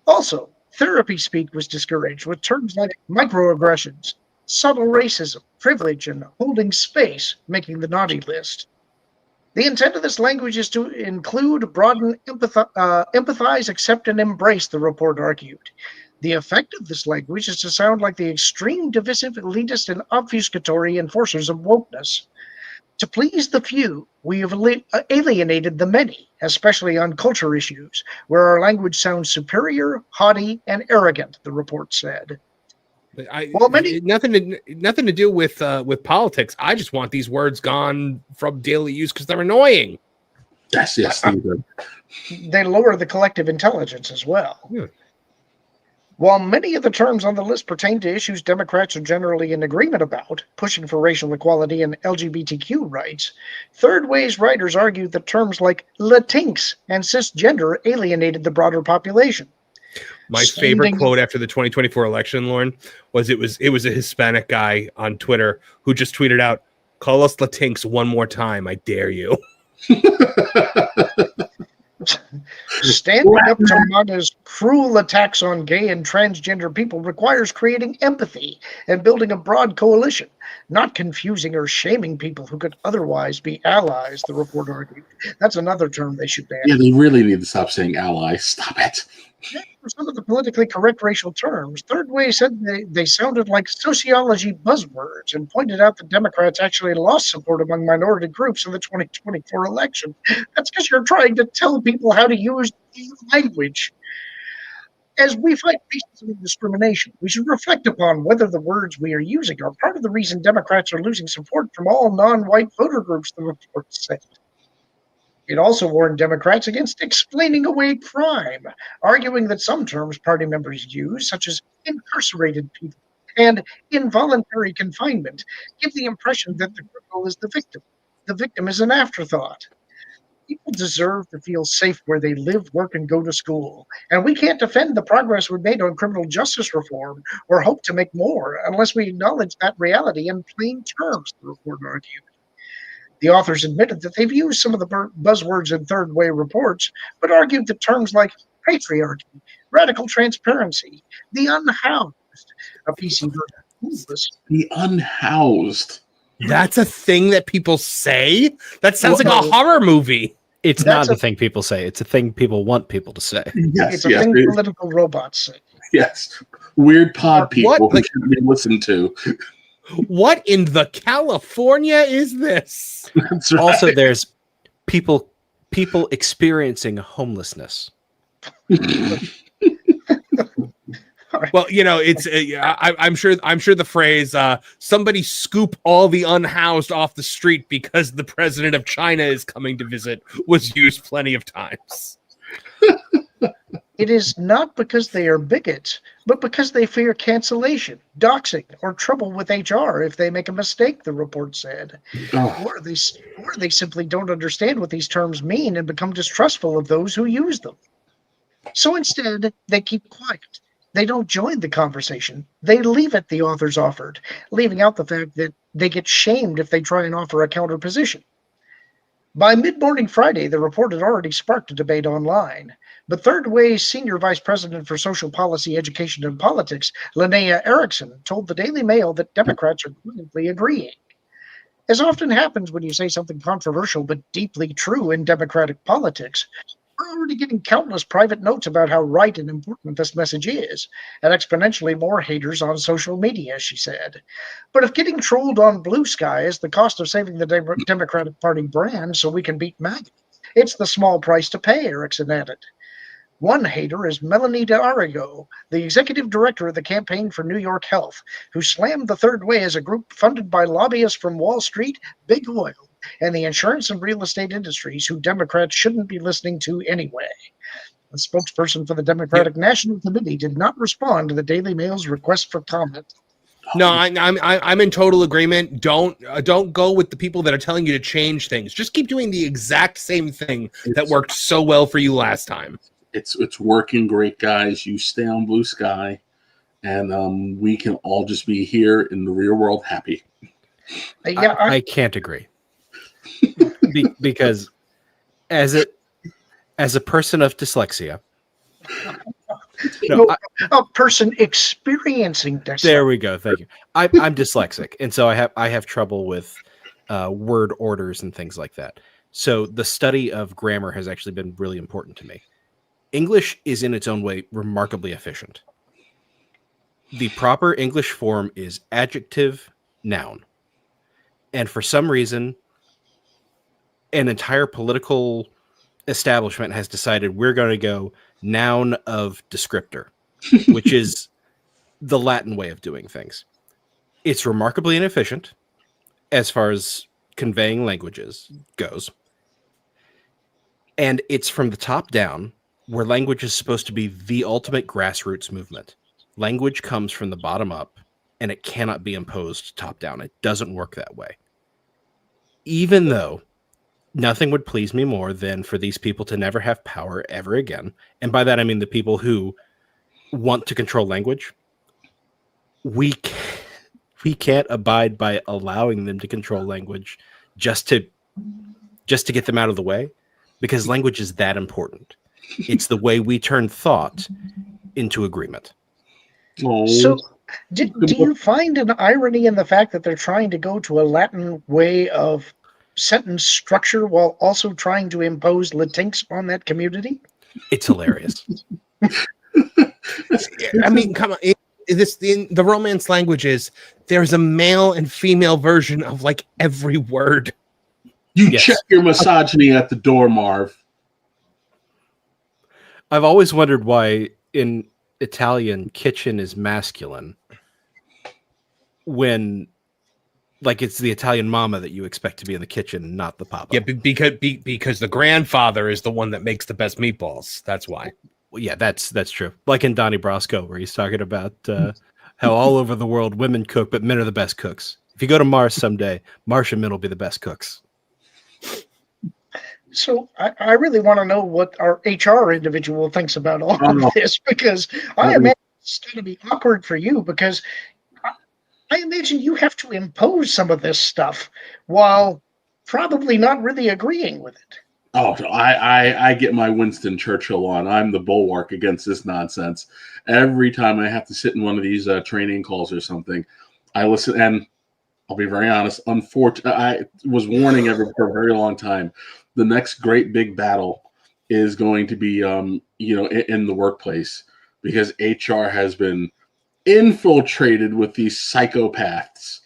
Also, therapy speak was discouraged with terms like microaggressions, subtle racism, privilege, and holding space making the naughty list. The intent of this language is to include, broaden, empathize, accept, and embrace, the report argued. The effect of this language is to sound like the extreme, divisive, elitist, and obfuscatory enforcers of wokeness. To please the few, we have alienated the many, especially on culture issues, where our language sounds superior, haughty, and arrogant, the report said. Nothing to do with politics. I just want these words gone from daily use because they're annoying. Yes, they lower the collective intelligence as well. Yeah. While many of the terms on the list pertain to issues Democrats are generally in agreement about, pushing for racial equality and LGBTQ rights, Third Way's writers argued that terms like Latinx and cisgender alienated the broader population. My favorite quote after the 2024 election, Lorn, was it was a Hispanic guy on Twitter who just tweeted out, "Call us Latinx one more time, I dare you." Standing up to MAGA's cruel attacks on gay and transgender people requires creating empathy and building a broad coalition, not confusing or shaming people who could otherwise be allies, the report argued. That's another term they should ban. Yeah, they really need to stop saying allies. Stop it. For some of the politically correct racial terms, Third Way said they sounded like sociology buzzwords and pointed out that Democrats actually lost support among minority groups in the 2024 election. That's because you're trying to tell people how to use language. As we fight racism and discrimination, we should reflect upon whether the words we are using are part of the reason Democrats are losing support from all non-white voter groups, the report said. It also warned Democrats against explaining away crime, arguing that some terms party members use, such as incarcerated people and involuntary confinement, give the impression that the criminal is the victim. The victim is an afterthought. People deserve to feel safe where they live, work, and go to school. And we can't defend the progress we've made on criminal justice reform or hope to make more unless we acknowledge that reality in plain terms, the report argued. The authors admitted that they've used some of the buzzwords in Third Way reports, but argued that terms like patriarchy, radical transparency, the unhoused, a PC version, The unhoused. That's a thing that people say? That sounds like Well, a horror movie. It's That's not the thing people say. It's a thing people want people to say. Yes, it's a yes, thing political robots say. yes. Weird pod people What? who shouldn't be listened to. What in the California is this? That's right. Also, there's people experiencing homelessness. Well, you know, it's I'm sure the phrase "somebody scoop all the unhoused off the street because the president of China is coming to visit" was used plenty of times. It is not because they are bigots, but because they fear cancellation, doxing, or trouble with HR if they make a mistake, the report said. Oh, Or they simply don't understand what these terms mean and become distrustful of those who use them. So instead, they keep quiet. They don't join the conversation. They leave it, the authors offered, leaving out the fact that they get shamed if they try and offer a counter position. By mid-morning Friday, the report had already sparked a debate online. But Third Way's Senior Vice President for Social Policy, Education, and Politics, Linnea Erickson, told the Daily Mail that Democrats are quietly agreeing. As often happens when you say something controversial but deeply true in Democratic politics, we're already getting countless private notes about how right and important this message is, and exponentially more haters on social media, she said. But if getting trolled on Blue Sky is the cost of saving the Democratic Party brand so we can beat MAGA, it's the small price to pay, Erickson added. One hater is Melanie D'Arrigo, the executive director of the Campaign for New York Health, who slammed the Third Way as a group funded by lobbyists from Wall Street, Big Oil, and the insurance and real estate industries who Democrats shouldn't be listening to anyway. The spokesperson for the Democratic National Committee did not respond to the Daily Mail's request for comment. No, I'm in total agreement. Don't go with the people that are telling you to change things. Just keep doing the exact same thing that worked so well for you last time. it's working great, guys. You stay on Blue Sky, and we can all just be here in the real world happy. Yeah, I can't agree. Because as a person of dyslexia, a person experiencing dyslexia. there we go. Thank you. I'm dyslexic, and so I have trouble with word orders and things like that. So the study of grammar has actually been really important to me. English is in its own way remarkably efficient. The proper English form is adjective, noun. And for some reason, an entire political establishment has decided we're going to go noun of descriptor, which is the Latin way of doing things. It's remarkably inefficient as far as conveying languages goes. And it's from the top down, where language is supposed to be the ultimate grassroots movement. Language comes from the bottom up, and it cannot be imposed top down. It doesn't work that way. Even though nothing would please me more than for these people to never have power ever again. And by that, I mean the people who want to control language. We can't abide by allowing them to control language just to get them out of the way, because language is that important. It's the way we turn thought into agreement. Oh. So, do you find an irony in the fact that they're trying to go to a Latin way of sentence structure while also trying to impose Latinx on that community? It's hilarious. I mean, come on. In the Romance languages, there's a male and female version of like every word. You Yes. check your misogyny at the door, Marv. I've always wondered why in Italian kitchen is masculine when like it's the Italian mama that you expect to be in the kitchen, not the papa. Yeah, because the grandfather is the one that makes the best meatballs. That's why. Well, yeah, that's true. Like in Donnie Brasco, where he's talking about how all over the world women cook, but men are the best cooks. If you go to Mars someday, Martian men will be the best cooks. So I really want to know what our HR individual thinks about all of this, because I imagine it's going to be awkward for you, because I imagine you have to impose some of this stuff while probably not really agreeing with it. Oh, I get my Winston Churchill on. I'm the bulwark against this nonsense. Every time I have to sit in one of these training calls or something, I listen, and I'll be very honest. Unfortunately, I was warning everyone for a very long time. The next great big battle is going to be, in the workplace, because HR has been infiltrated with these psychopaths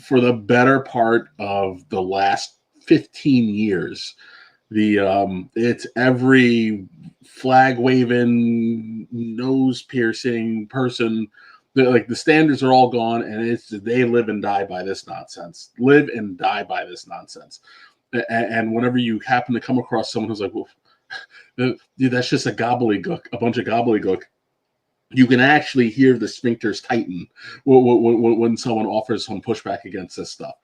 for the better part of the last 15 years. It's every flag waving, nose piercing person. The standards are all gone, and they live and die by this nonsense. Live and die by this nonsense. And whenever you happen to come across someone who's like, well, dude, that's just a bunch of gobbledygook, you can actually hear the sphincters tighten when someone offers some pushback against this stuff.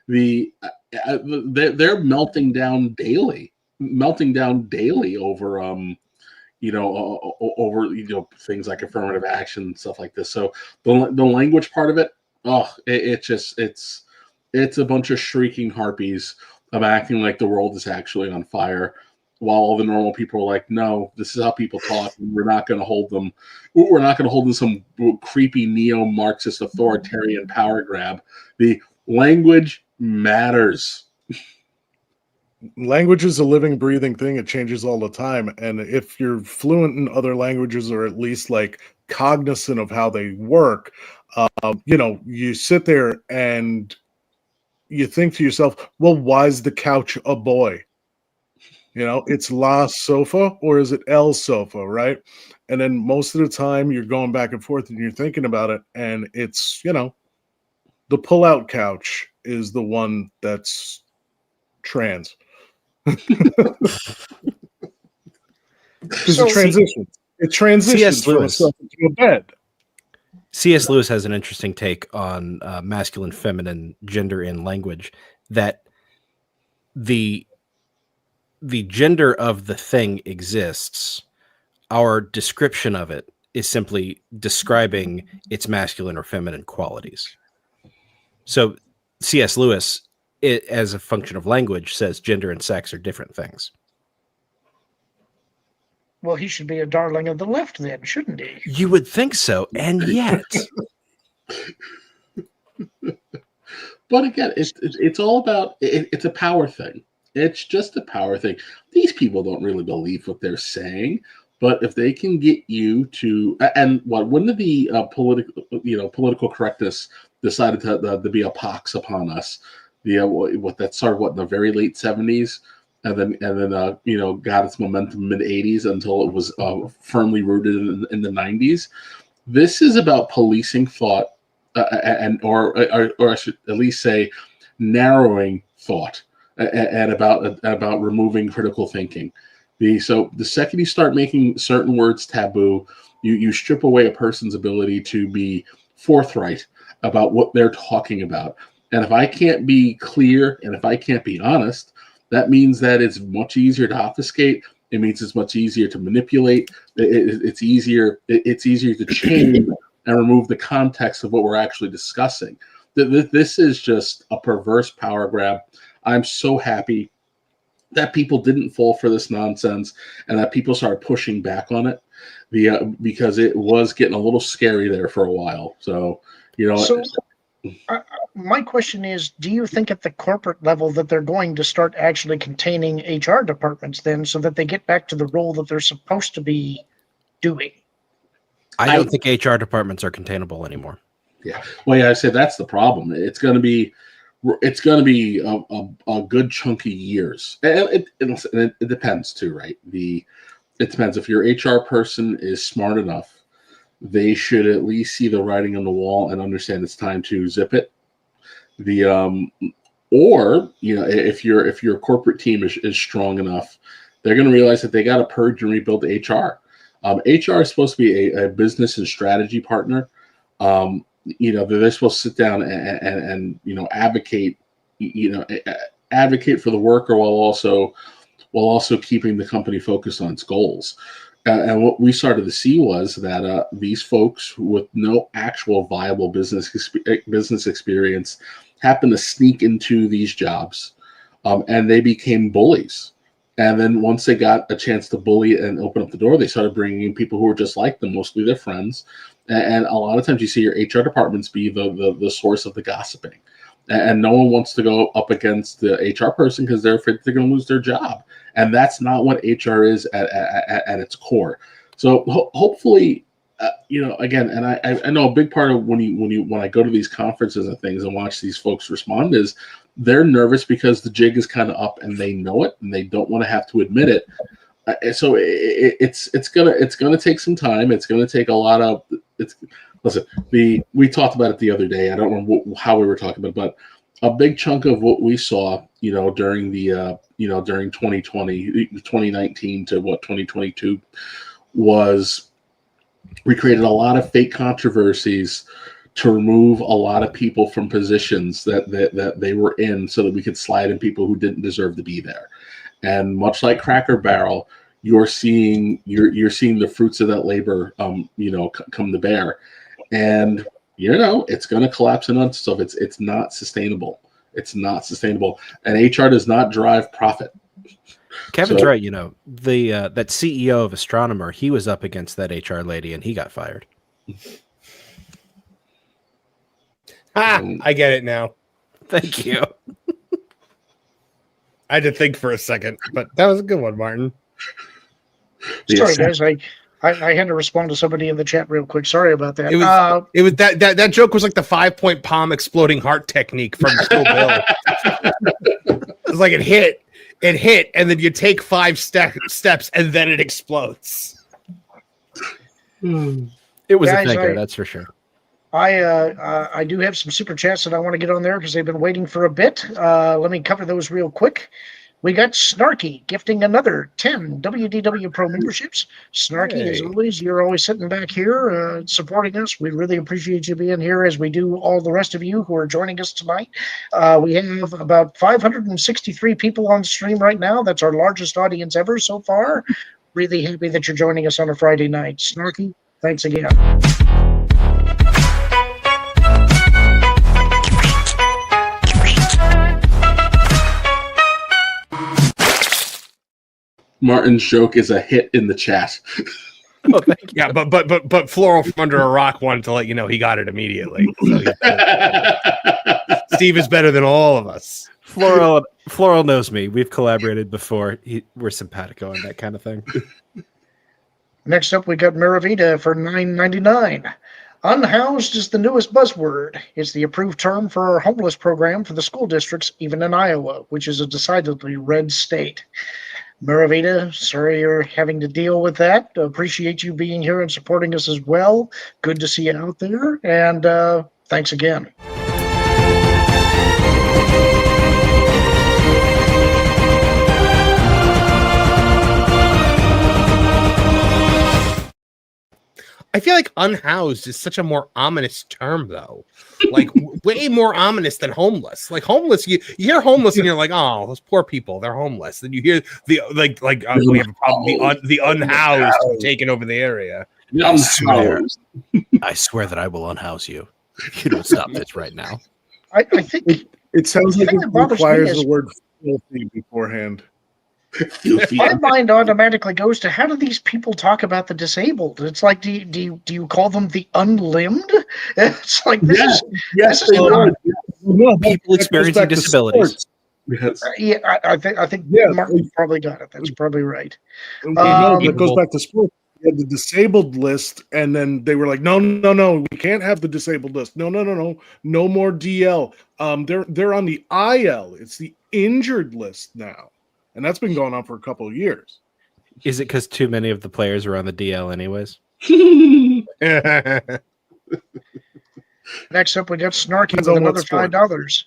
They're melting down daily over over things like affirmative action and stuff like this. So the language part of it, it's a bunch of shrieking harpies of acting like the world is actually on fire, while all the normal people are like, no, this is how people talk, and we're not going to hold them. We're not going to hold them some creepy neo-Marxist authoritarian power grab. The language matters. Language is a living, breathing thing. It changes all the time. And if you're fluent in other languages, or at least like cognizant of how they work, you sit there and you think to yourself, well, why is the couch a boy? It's la sofa, or is it el sofa, right? And then most of the time you're going back and forth and you're thinking about it, and it's, the pull-out couch is the one that's trans. Because it transitions from a sofa to a bed. C.S. Lewis has an interesting take on masculine, feminine, gender in language, that the gender of the thing exists. Our description of it is simply describing its masculine or feminine qualities. So C.S. Lewis, as a function of language, says gender and sex are different things. Well, he should be a darling of the left then, shouldn't he? You would think so, and yet. But again, it's all about, it's a power thing. It's just a power thing. These people don't really believe what they're saying, but if they can get you to, and when did the political correctness decided to be a pox upon us? That started in the very late 70s. And then got its momentum mid 80s until it was firmly rooted in the 90s. This is about policing thought, or I should at least say narrowing thought, and about removing critical thinking. So the second you start making certain words taboo, you strip away a person's ability to be forthright about what they're talking about. And if I can't be clear, and if I can't be honest, that means that it's much easier to obfuscate. It means it's much easier to manipulate. It's easier to change and remove the context of what we're actually discussing. This is just a perverse power grab. I'm so happy that people didn't fall for this nonsense, and that people started pushing back on it, because it was getting a little scary there for a while. So, my question is, do you think at the corporate level that they're going to start actually containing HR departments then, so that they get back to the role that they're supposed to be doing? I don't think HR departments are containable anymore. Yeah. Well, yeah, I say that's the problem. It's going to be a good chunk of years, and it depends too, right? It depends. If your HR person is smart enough, they should at least see the writing on the wall and understand it's time to zip it. Or if your corporate team is strong enough, they're going to realize that they got to purge and rebuild HR. HR is supposed to be a business and strategy partner. They're supposed to sit down and advocate, advocate for the worker while also keeping the company focused on its goals. And what we started to see was that these folks with no actual viable business experience happened to sneak into these jobs, and they became bullies. And then once they got a chance to bully and open up the door, they started bringing in people who were just like them, mostly their friends. And a lot of times you see your HR departments be the source of the gossiping. And no one wants to go up against the HR person because they're afraid they're going to lose their job. And that's not what HR is at its core. So hopefully, again, and I know a big part of when I go to these conferences and things and watch these folks respond is they're nervous because the jig is kind of up and they know it and they don't want to have to admit it. So it's gonna take some time. It's gonna take a lot of. We talked about it the other day. I don't remember how we were talking about it, but a big chunk of what we saw, during during 2019 to 2022 was we created a lot of fake controversies to remove a lot of people from positions that they were in so that we could slide in people who didn't deserve to be there. And much like Cracker Barrel, you're seeing the fruits of that labor come to bear. And it's going to collapse in on itself. It's not sustainable. It's not sustainable. And HR does not drive profit. Kevin's right. That CEO of Astronomer, he was up against that HR lady and he got fired. I get it now. Thank you. I had to think for a second, but that was a good one, Martin. Sorry, guys. I had to respond to somebody in the chat real quick. Sorry about that. It was that joke was like the 5-point palm exploding heart technique from Kill Bill. It's like it hit, and then you take 5 steps, and then it explodes. It was a thinker, that's for sure. I do have some super chats that I want to get on there because they've been waiting for a bit. Let me cover those real quick. We got Snarky gifting another 10 WDW Pro memberships. Snarky, as always, you're always sitting back here supporting us. We really appreciate you being here, as we do all the rest of you who are joining us tonight. We have about 563 people on stream right now. That's our largest audience ever so far. Really happy that you're joining us on a Friday night. Snarky, thanks again. Martin's joke is a hit in the chat. Oh, thank you. Yeah, but Floral from Under a Rock wanted to let you know he got it immediately. So Steve is better than all of us. Floral knows me. We've collaborated before. We're simpatico and that kind of thing. Next up, we got Miravita for $9.99. Unhoused is the newest buzzword. It's the approved term for our homeless program for the school districts, even in Iowa, which is a decidedly red state. Miravita, sorry you're having to deal with that. Appreciate you being here and supporting us as well. Good to see you out there, and thanks again. I feel like unhoused is such a more ominous term, though. Like way more ominous than homeless. Like homeless, you hear homeless and you're like, oh, those poor people, they're homeless. Then you hear we have a problem. The unhoused taking over the area. I swear that I will unhouse you. You don't stop this right now. I think it sounds like it requires the word filthy beforehand. My mind automatically goes to, how do these people talk about the disabled? It's like, do you call them the unlimbed? It's like this is people experiencing disabilities. Yes. I think Martin probably got it. That's probably right. It goes back to sports. had the disabled list, and then they were like, no, we can't have the disabled list. No more DL. They're on the IL. It's the injured list now, and that's been going on for a couple of years. Is it because too many of the players are on the DL anyways? Next up, we got Snarky Depends with on what another sport. $5.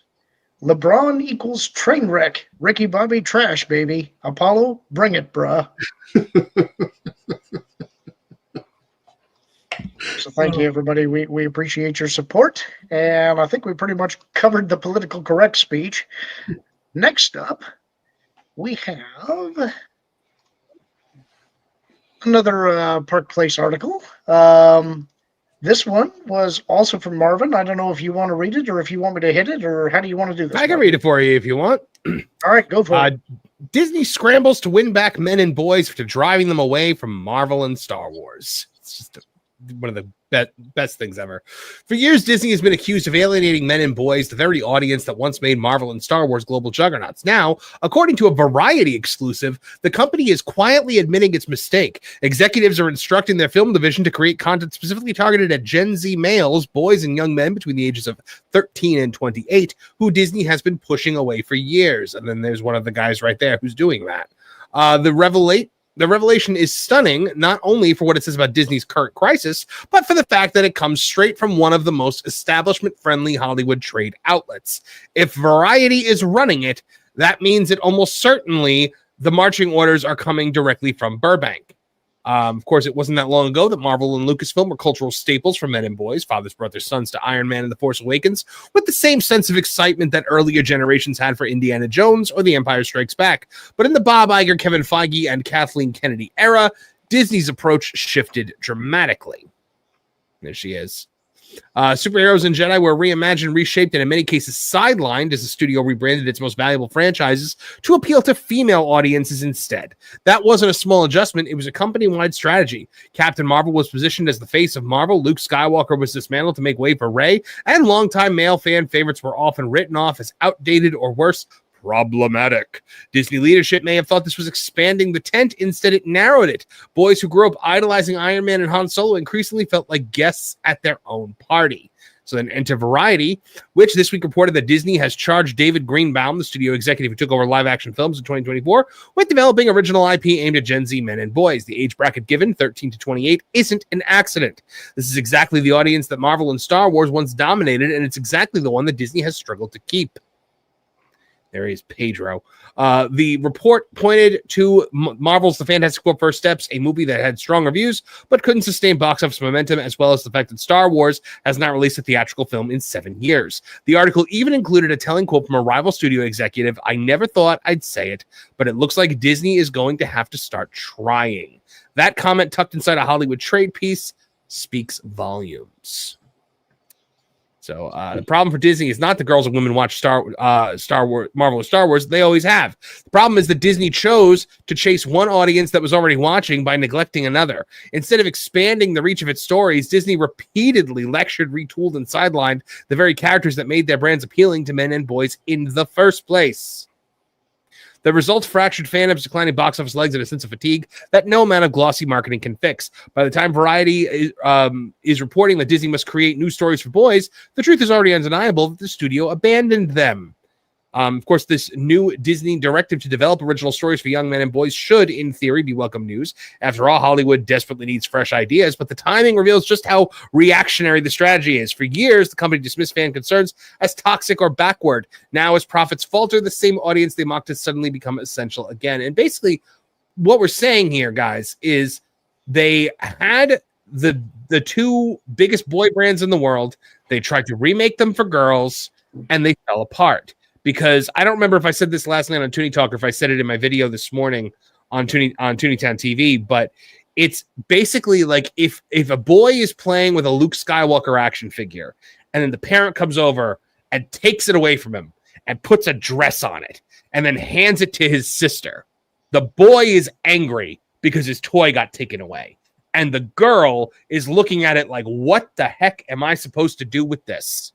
LeBron equals train wreck. Ricky Bobby trash, baby. Apollo, bring it, bruh. So thank you, everybody. We appreciate your support. And I think we pretty much covered the political correct speech. Next up, we have another Park Place article. This one was also from Marvin. I don't know if you want to read it or if you want me to hit it, or how do you want to do this? I can read it for you if you want. All right, go for it. Disney scrambles to win back men and boys after driving them away from Marvel and Star Wars. It's just one of the best things ever. For years, Disney has been accused of alienating men and boys, the very audience that once made Marvel and Star Wars global juggernauts. Now, according to a Variety exclusive, the company is quietly admitting its mistake. Executives are instructing their film division to create content specifically targeted at Gen Z males, boys, and young men between the ages of 13 and 28, who Disney has been pushing away for years. And then there's one of the guys right there who's doing that. The revelation is stunning, not only for what it says about Disney's current crisis, but for the fact that it comes straight from one of the most establishment-friendly Hollywood trade outlets. If Variety is running it, that means that almost certainly the marching orders are coming directly from Burbank. Of course, it wasn't that long ago that Marvel and Lucasfilm were cultural staples for men and boys. Fathers brought their sons to Iron Man and The Force Awakens with the same sense of excitement that earlier generations had for Indiana Jones or The Empire Strikes Back. But in the Bob Iger, Kevin Feige, and Kathleen Kennedy era, Disney's approach shifted dramatically. There she is. Superheroes and Jedi were reimagined, reshaped, and in many cases sidelined as the studio rebranded its most valuable franchises to appeal to female audiences instead. That wasn't a small adjustment, it was a company-wide strategy. Captain Marvel was positioned as the face of Marvel, Luke Skywalker was dismantled to make way for Rey, and longtime male fan favorites were often written off as outdated or worse, problematic. Disney leadership may have thought this was expanding the tent. Instead, it narrowed it. Boys who grew up idolizing Iron Man and Han Solo increasingly felt like guests at their own party. So then enter Variety, which this week reported that Disney has charged David Greenbaum, the studio executive who took over live-action films in 2024, with developing original IP aimed at Gen Z men and boys. The age bracket given, 13 to 28, isn't an accident. This is exactly the audience that Marvel and Star Wars once dominated, and it's exactly the one that Disney has struggled to keep. There is Pedro. The report pointed to Marvel's The Fantastic Four First Steps, a movie that had strong reviews, but couldn't sustain box office momentum, as well as the fact that Star Wars has not released a theatrical film in 7 years. The article even included a telling quote from a rival studio executive: "I never thought I'd say it, but it looks like Disney is going to have to start trying." That comment, tucked inside a Hollywood trade piece, speaks volumes. So the problem for Disney is not the girls and women watch Star Wars, Marvel or Star Wars. They always have. The problem is that Disney chose to chase one audience that was already watching by neglecting another. Instead of expanding the reach of its stories, Disney repeatedly lectured, retooled, and sidelined the very characters that made their brands appealing to men and boys in the first place. The result: fractured fandoms, declining box office legs, and a sense of fatigue that no amount of glossy marketing can fix. By the time Variety is reporting that Disney must create new stories for boys, the truth is already undeniable that the studio abandoned them. Of course, this new Disney directive to develop original stories for young men and boys should, in theory, be welcome news. After all, Hollywood desperately needs fresh ideas, but the timing reveals just how reactionary the strategy is. For years, the company dismissed fan concerns as toxic or backward. Now, as profits falter, the same audience they mocked has suddenly become essential again. And basically, what we're saying here, guys, is they had the two biggest boy brands in the world. They tried to remake them for girls, and they fell apart. Because I don't remember if I said this last night on Toonie Talk or if I said it in my video this morning on Toonitown TV, but it's basically like if a boy is playing with a Luke Skywalker action figure and then the parent comes over and takes it away from him and puts a dress on it and then hands it to his sister, the boy is angry because his toy got taken away. And the girl is looking at it like, what the heck am I supposed to do with this?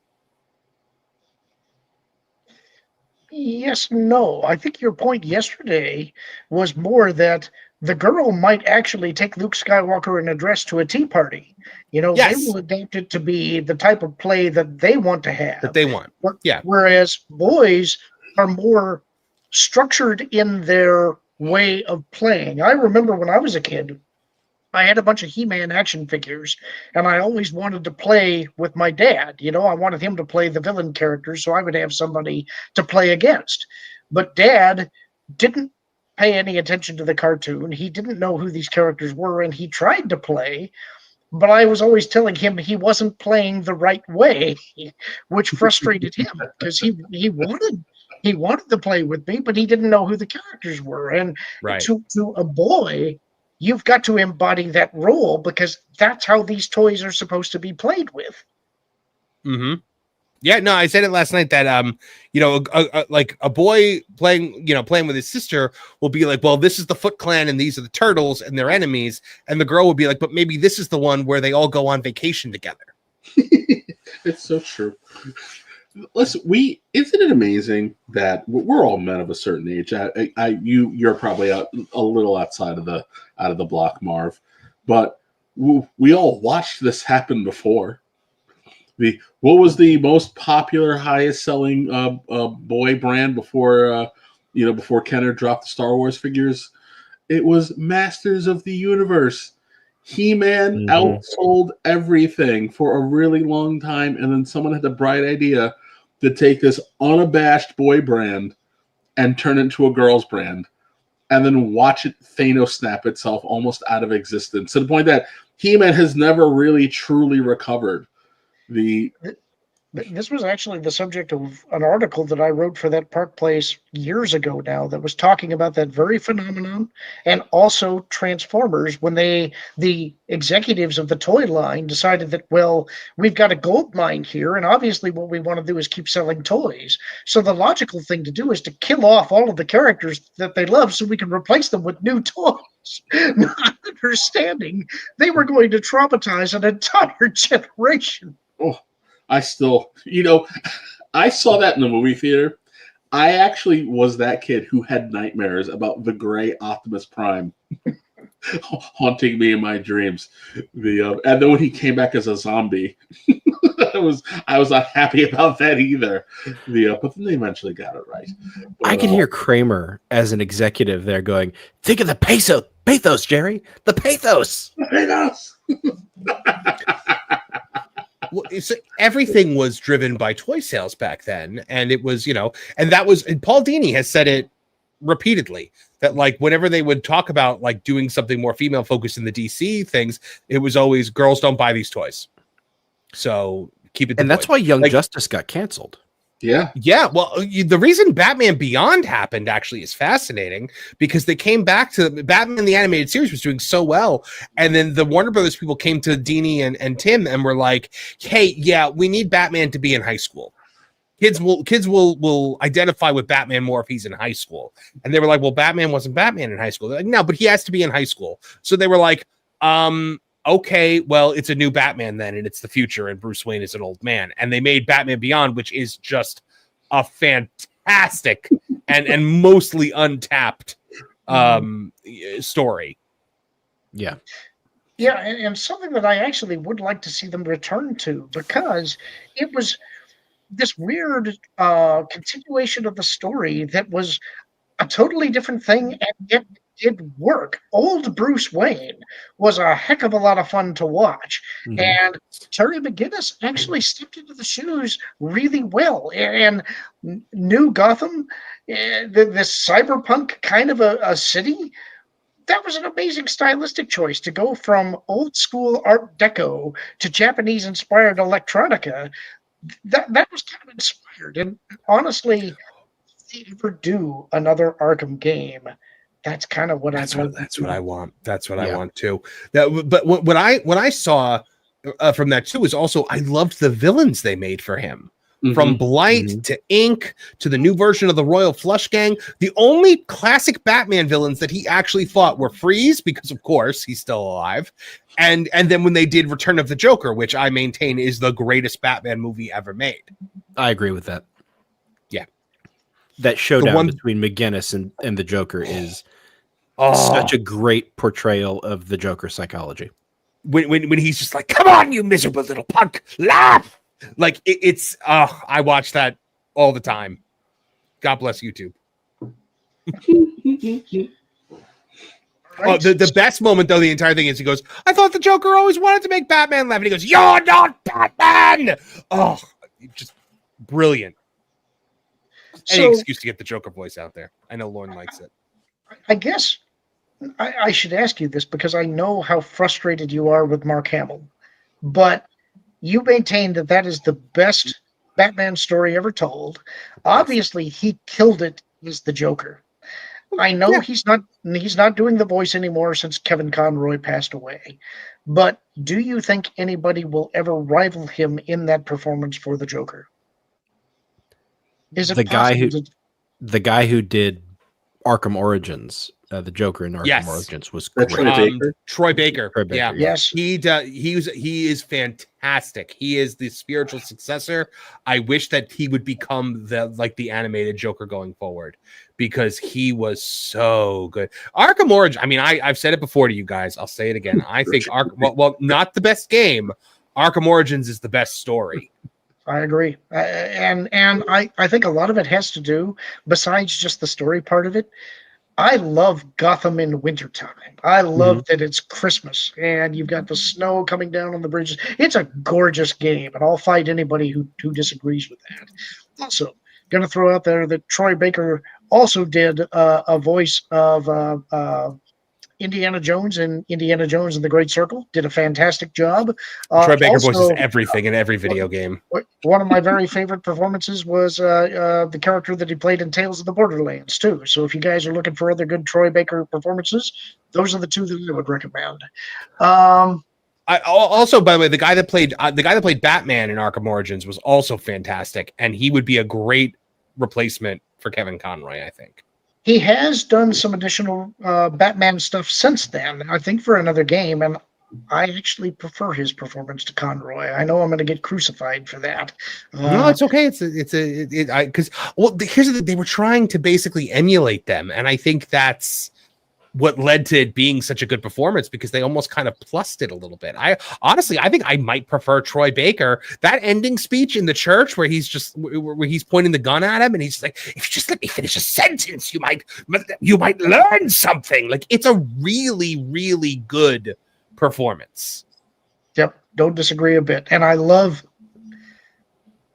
Yes, no. I think your point yesterday was more that the girl might actually take Luke Skywalker in a dress to a tea party. You know, Yes. they will adapt it to be the type of play that they want to have. That they want. Yeah. Whereas boys are more structured in their way of playing. I remember when I was a kid, I had a bunch of He-Man action figures, and I always wanted to play with my dad. You know, I wanted him to play the villain characters, so I would have somebody to play against. But Dad didn't pay any attention to the cartoon. He didn't know who these characters were, and he tried to play, but I was always telling him he wasn't playing the right way, which frustrated him because he wanted to play with me, but he didn't know who the characters were. And Right. to a boy, you've got to embody that role because that's how these toys are supposed to be played with. Mm-hmm. Yeah, no, I said it last night that you know, like a boy playing with his sister will be like, well, this is the Foot Clan and these are the turtles and their enemies, and the girl will be like, but maybe this is the one where they all go on vacation together. It's so true. Listen, isn't it amazing that we're all men of a certain age? You're probably a little outside of the block, Marv, but we all watched this happen before. What was the most popular, highest selling boy brand before Kenner dropped the Star Wars figures? It was Masters of the Universe. He-Man outsold everything for a really long time, and then someone had the bright idea to take this unabashed boy brand and turn it into a girl's brand, and then watch it Thanos snap itself almost out of existence to the point that He-Man has never really truly recovered. This was actually the subject of an article that I wrote for that Park Place years ago now that was talking about that very phenomenon, and also Transformers when the executives of the toy line decided that, well, we've got a gold mine here, and obviously what we want to do is keep selling toys. So the logical thing to do is to kill off all of the characters that they love so we can replace them with new toys. Not understanding they were going to traumatize an entire generation. Oh, I still, I saw that in the movie theater. I actually was that kid who had nightmares about the gray Optimus Prime haunting me in my dreams. And then when he came back as a zombie, I was not happy about that either. But then they eventually got it right. But, I can hear Kramer as an executive there going, think of the pathos, Jerry. The pathos. Pathos. Well, everything was driven by toy sales back then, and it was, and Paul Dini has said it repeatedly that like whenever they would talk about like doing something more female focused in the DC things, it was always girls don't buy these toys, so keep it. And that's why Young Justice got canceled. Yeah. Well, the reason Batman Beyond happened actually is fascinating because they came back to Batman the animated series was doing so well, and then the Warner Brothers people came to Dini and Tim and were like, "Hey, yeah, we need Batman to be in high school. Kids will identify with Batman more if he's in high school." And they were like, "Well, Batman wasn't Batman in high school." They're like, "No, but he has to be in high school." So they were like, okay, well, it's a new Batman then, and it's the future, and Bruce Wayne is an old man. And they made Batman Beyond, which is just a fantastic and mostly untapped story. Yeah. Yeah, and something that I actually would like to see them return to, because it was this weird continuation of the story that was a totally different thing, and yet did work. Old Bruce Wayne was a heck of a lot of fun to watch. Mm-hmm. And Terry McGinnis actually stepped into the shoes really well. And New Gotham, this cyberpunk kind of a city, that was an amazing stylistic choice to go from old school Art Deco to Japanese inspired electronica. That was kind of inspired. And honestly, if they ever do another Arkham game, that's kind of what that's what I want. That's what I want too. But what I saw from that too is also I loved the villains they made for him. Mm-hmm. From Blight to Ink to the new version of the Royal Flush Gang. The only classic Batman villains that he actually fought were Freeze, because of course he's still alive, and then when they did Return of the Joker, which I maintain is the greatest Batman movie ever made. I agree with that. Yeah. That showdown between McGinnis and the Joker is Such a great portrayal of the Joker psychology. When he's just like, "Come on, you miserable little punk, laugh!" Like it's. I watch that all the time. God bless YouTube. Oh, the best moment though, the entire thing is he goes, "I thought the Joker always wanted to make Batman laugh," and he goes, "You're not Batman." Oh, just brilliant. Any excuse to get the Joker voice out there. I know Lorn likes it. I guess I should ask you this because I know how frustrated you are with Mark Hamill, but you maintain that that is the best Batman story ever told. Obviously, he killed it as the Joker. I know he's not doing the voice anymore since Kevin Conroy passed away. But do you think anybody will ever rival him in that performance for the Joker? Is it the guy who possible did Arkham Origins, the Joker in Arkham Origins was great. Troy Baker. Yeah. Yes. He is fantastic. He is the spiritual successor. I wish that he would become the animated Joker going forward because he was so good. Arkham Origins, I mean, I've said it before to you guys. I'll say it again. I think not the best game. Arkham Origins is the best story. I agree. And I think a lot of it has to do, besides just the story part of it, I love Gotham in wintertime. I love that it's Christmas and you've got the snow coming down on the bridges. It's a gorgeous game, and I'll fight anybody who disagrees with that. Also, going to throw out there that Troy Baker also did a voice of Indiana Jones and Indiana Jones and the Great Circle. Did a fantastic job. Troy Baker voices everything in every video game. One of my very favorite performances was the character that he played in Tales of the Borderlands too. So if you guys are looking for other good Troy Baker performances, those are the two that I would recommend. I also, by the way, the guy that played Batman in Arkham Origins was also fantastic, and he would be a great replacement for Kevin Conroy, I think. He has done some additional Batman stuff since then, I think, for another game, and I actually prefer his performance to Conroy. I know I'm going to get crucified for that. No, it's okay. Because here's the thing: they were trying to basically emulate them, and I think that's what led to it being such a good performance because they almost kind of plussed it a little bit. I think I might prefer Troy Baker. That ending speech in the church where he's pointing the gun at him and he's like, "If you just let me finish a sentence, you might learn something." Like, it's a really, really good performance. Yep, don't disagree a bit. And I love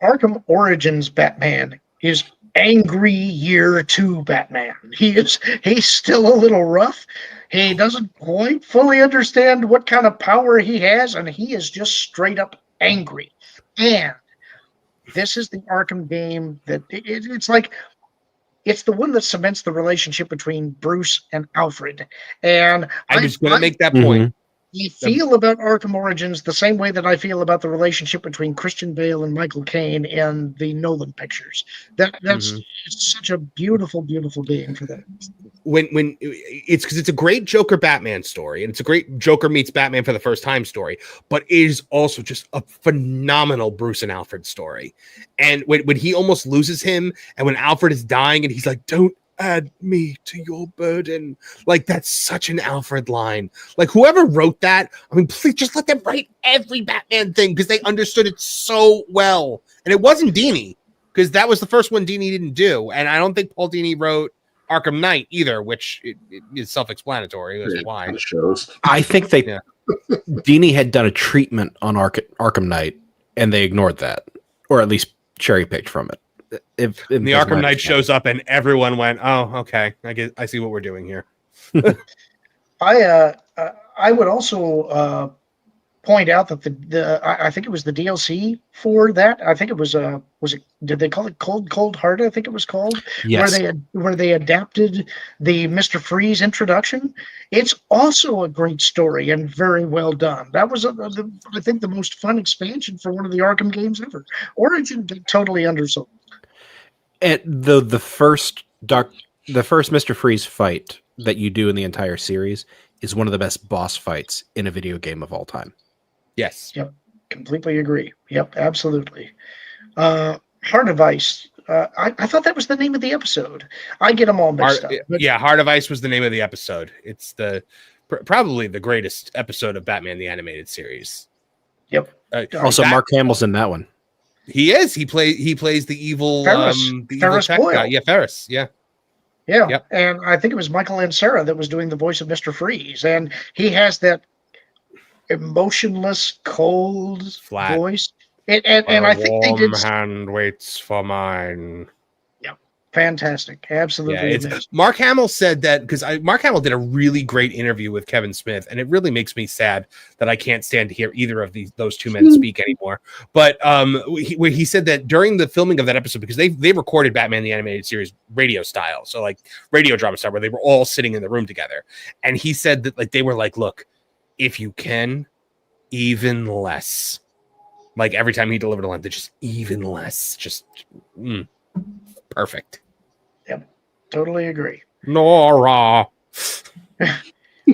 Arkham Origins Batman is angry year 2 Batman. He's still a little rough. He doesn't quite fully understand what kind of power he has, and he is just straight up angry. And this is the Arkham game that it's like it's the one that cements the relationship between Bruce and Alfred. And I was going to make that point. I feel about Arkham Origins the same way that I feel about the relationship between Christian Bale and Michael Caine in the Nolan pictures. That's such a beautiful, beautiful game for that. When it's because it's a great Joker Batman story, and it's a great Joker meets Batman for the first time story, but it is also just a phenomenal Bruce and Alfred story. And when he almost loses him, and when Alfred is dying, and he's like, "Don't add me to your burden." Like, that's such an Alfred line. Like, whoever wrote that, I mean, please just let them write every Batman thing because they understood it so well. And it wasn't Dini, because that was the first one Dini didn't do. And I don't think Paul Dini wrote Arkham Knight either, which it is self-explanatory. That's why. It shows. I think Dini had done a treatment on Arkham Knight, and they ignored that, or at least cherry-picked from it. If the Arkham Knight shows up and everyone went, "Oh, okay, I see what we're doing here." I would also point out that I think it was the DLC for that. I think it was did they call it Cold Heart? I think it was called. Yes. Where they adapted the Mr. Freeze introduction. It's also a great story and very well done. That was I think the most fun expansion for one of the Arkham games ever. Origin totally undersold. At the first Mr. Freeze fight that you do in the entire series is one of the best boss fights in a video game of all time. Yes. Yep. Completely agree. Yep. Absolutely. Heart of Ice. I thought that was the name of the episode. I get them all mixed up. But Yeah, Heart of Ice was the name of the episode. It's probably the greatest episode of Batman the Animated Series. Yep. Also, Mark Hamill's in that one. He is. He plays the evil Ferris. Ferris tech Boyle. guy. Yeah, Ferris. Yeah. Yeah. Yep. And I think it was Michael Ansara that was doing the voice of Mr. Freeze. And he has that emotionless, cold Flat voice. And I think they did. Hand waits for mine. Fantastic. Absolutely. Yeah, amazing. Mark Hamill said that because Mark Hamill did a really great interview with Kevin Smith, and it really makes me sad that I can't stand to hear either of those two men speak anymore. But he said that during the filming of that episode, because they recorded Batman the Animated Series radio style, so like radio drama style, where they were all sitting in the room together, and he said that like they were like, look, if you can, even less. Like every time he delivered a line, they're just even less, just perfect. Yep, totally agree. Nora.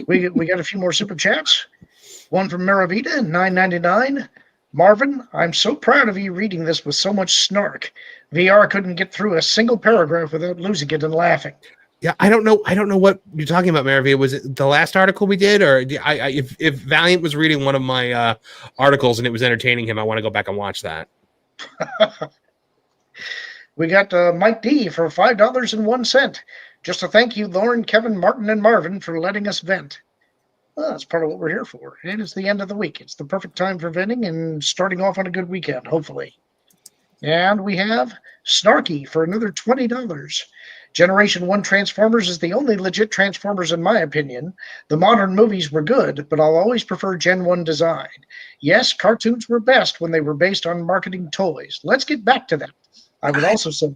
We got a few more super chats. One from Maravita, $9.99. Marvin, I'm so proud of you reading this with so much snark. VR couldn't get through a single paragraph without losing it and laughing. Yeah, I don't know what you're talking about, Maravita. Was it the last article we did, or if Valiant was reading one of my articles and it was entertaining him, I want to go back and watch that. We got Mike D for $5.01. Just to thank you, Lorn, Kevin, Martin, and Marvin for letting us vent. Well, that's part of what we're here for. And it's the end of the week. It's the perfect time for venting and starting off on a good weekend, hopefully. And we have Snarky for another $20. Generation 1 Transformers is the only legit Transformers in my opinion. The modern movies were good, but I'll always prefer Gen 1 design. Yes, cartoons were best when they were based on marketing toys. Let's get back to that. I would also say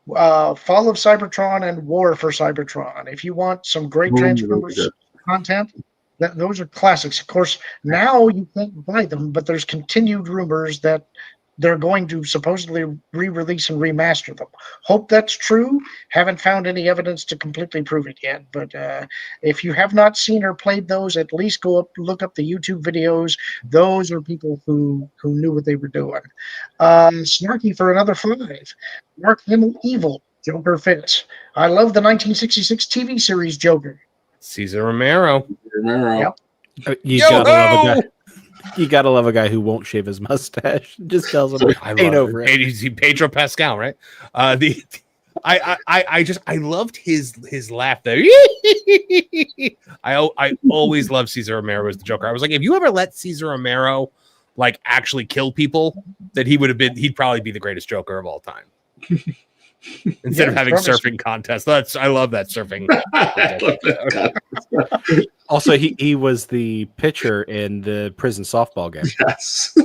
Fall of Cybertron and War for Cybertron. If you want some great Transformers content, those are classics. Of course, now you can't buy them, but there's continued rumors that they're going to supposedly re-release and remaster them. Hope that's true. Haven't found any evidence to completely prove it yet. But if you have not seen or played those, at least look up the YouTube videos. Those are people who knew what they were doing. Snarky for another $5. Mark Hamill evil. Joker fits. I love the 1966 TV series Joker. Cesar Romero. Yep. You gotta love a guy who won't shave his mustache. Just tells him paint over it. He's Pedro Pascal, right? I loved his laugh there. I always loved Cesar Romero as the Joker. I was like, if you ever let Cesar Romero like actually kill people, that he'd probably be the greatest Joker of all time. Instead of having surfing contests. I love that surfing. Also, he was the pitcher in the prison softball game. Yes.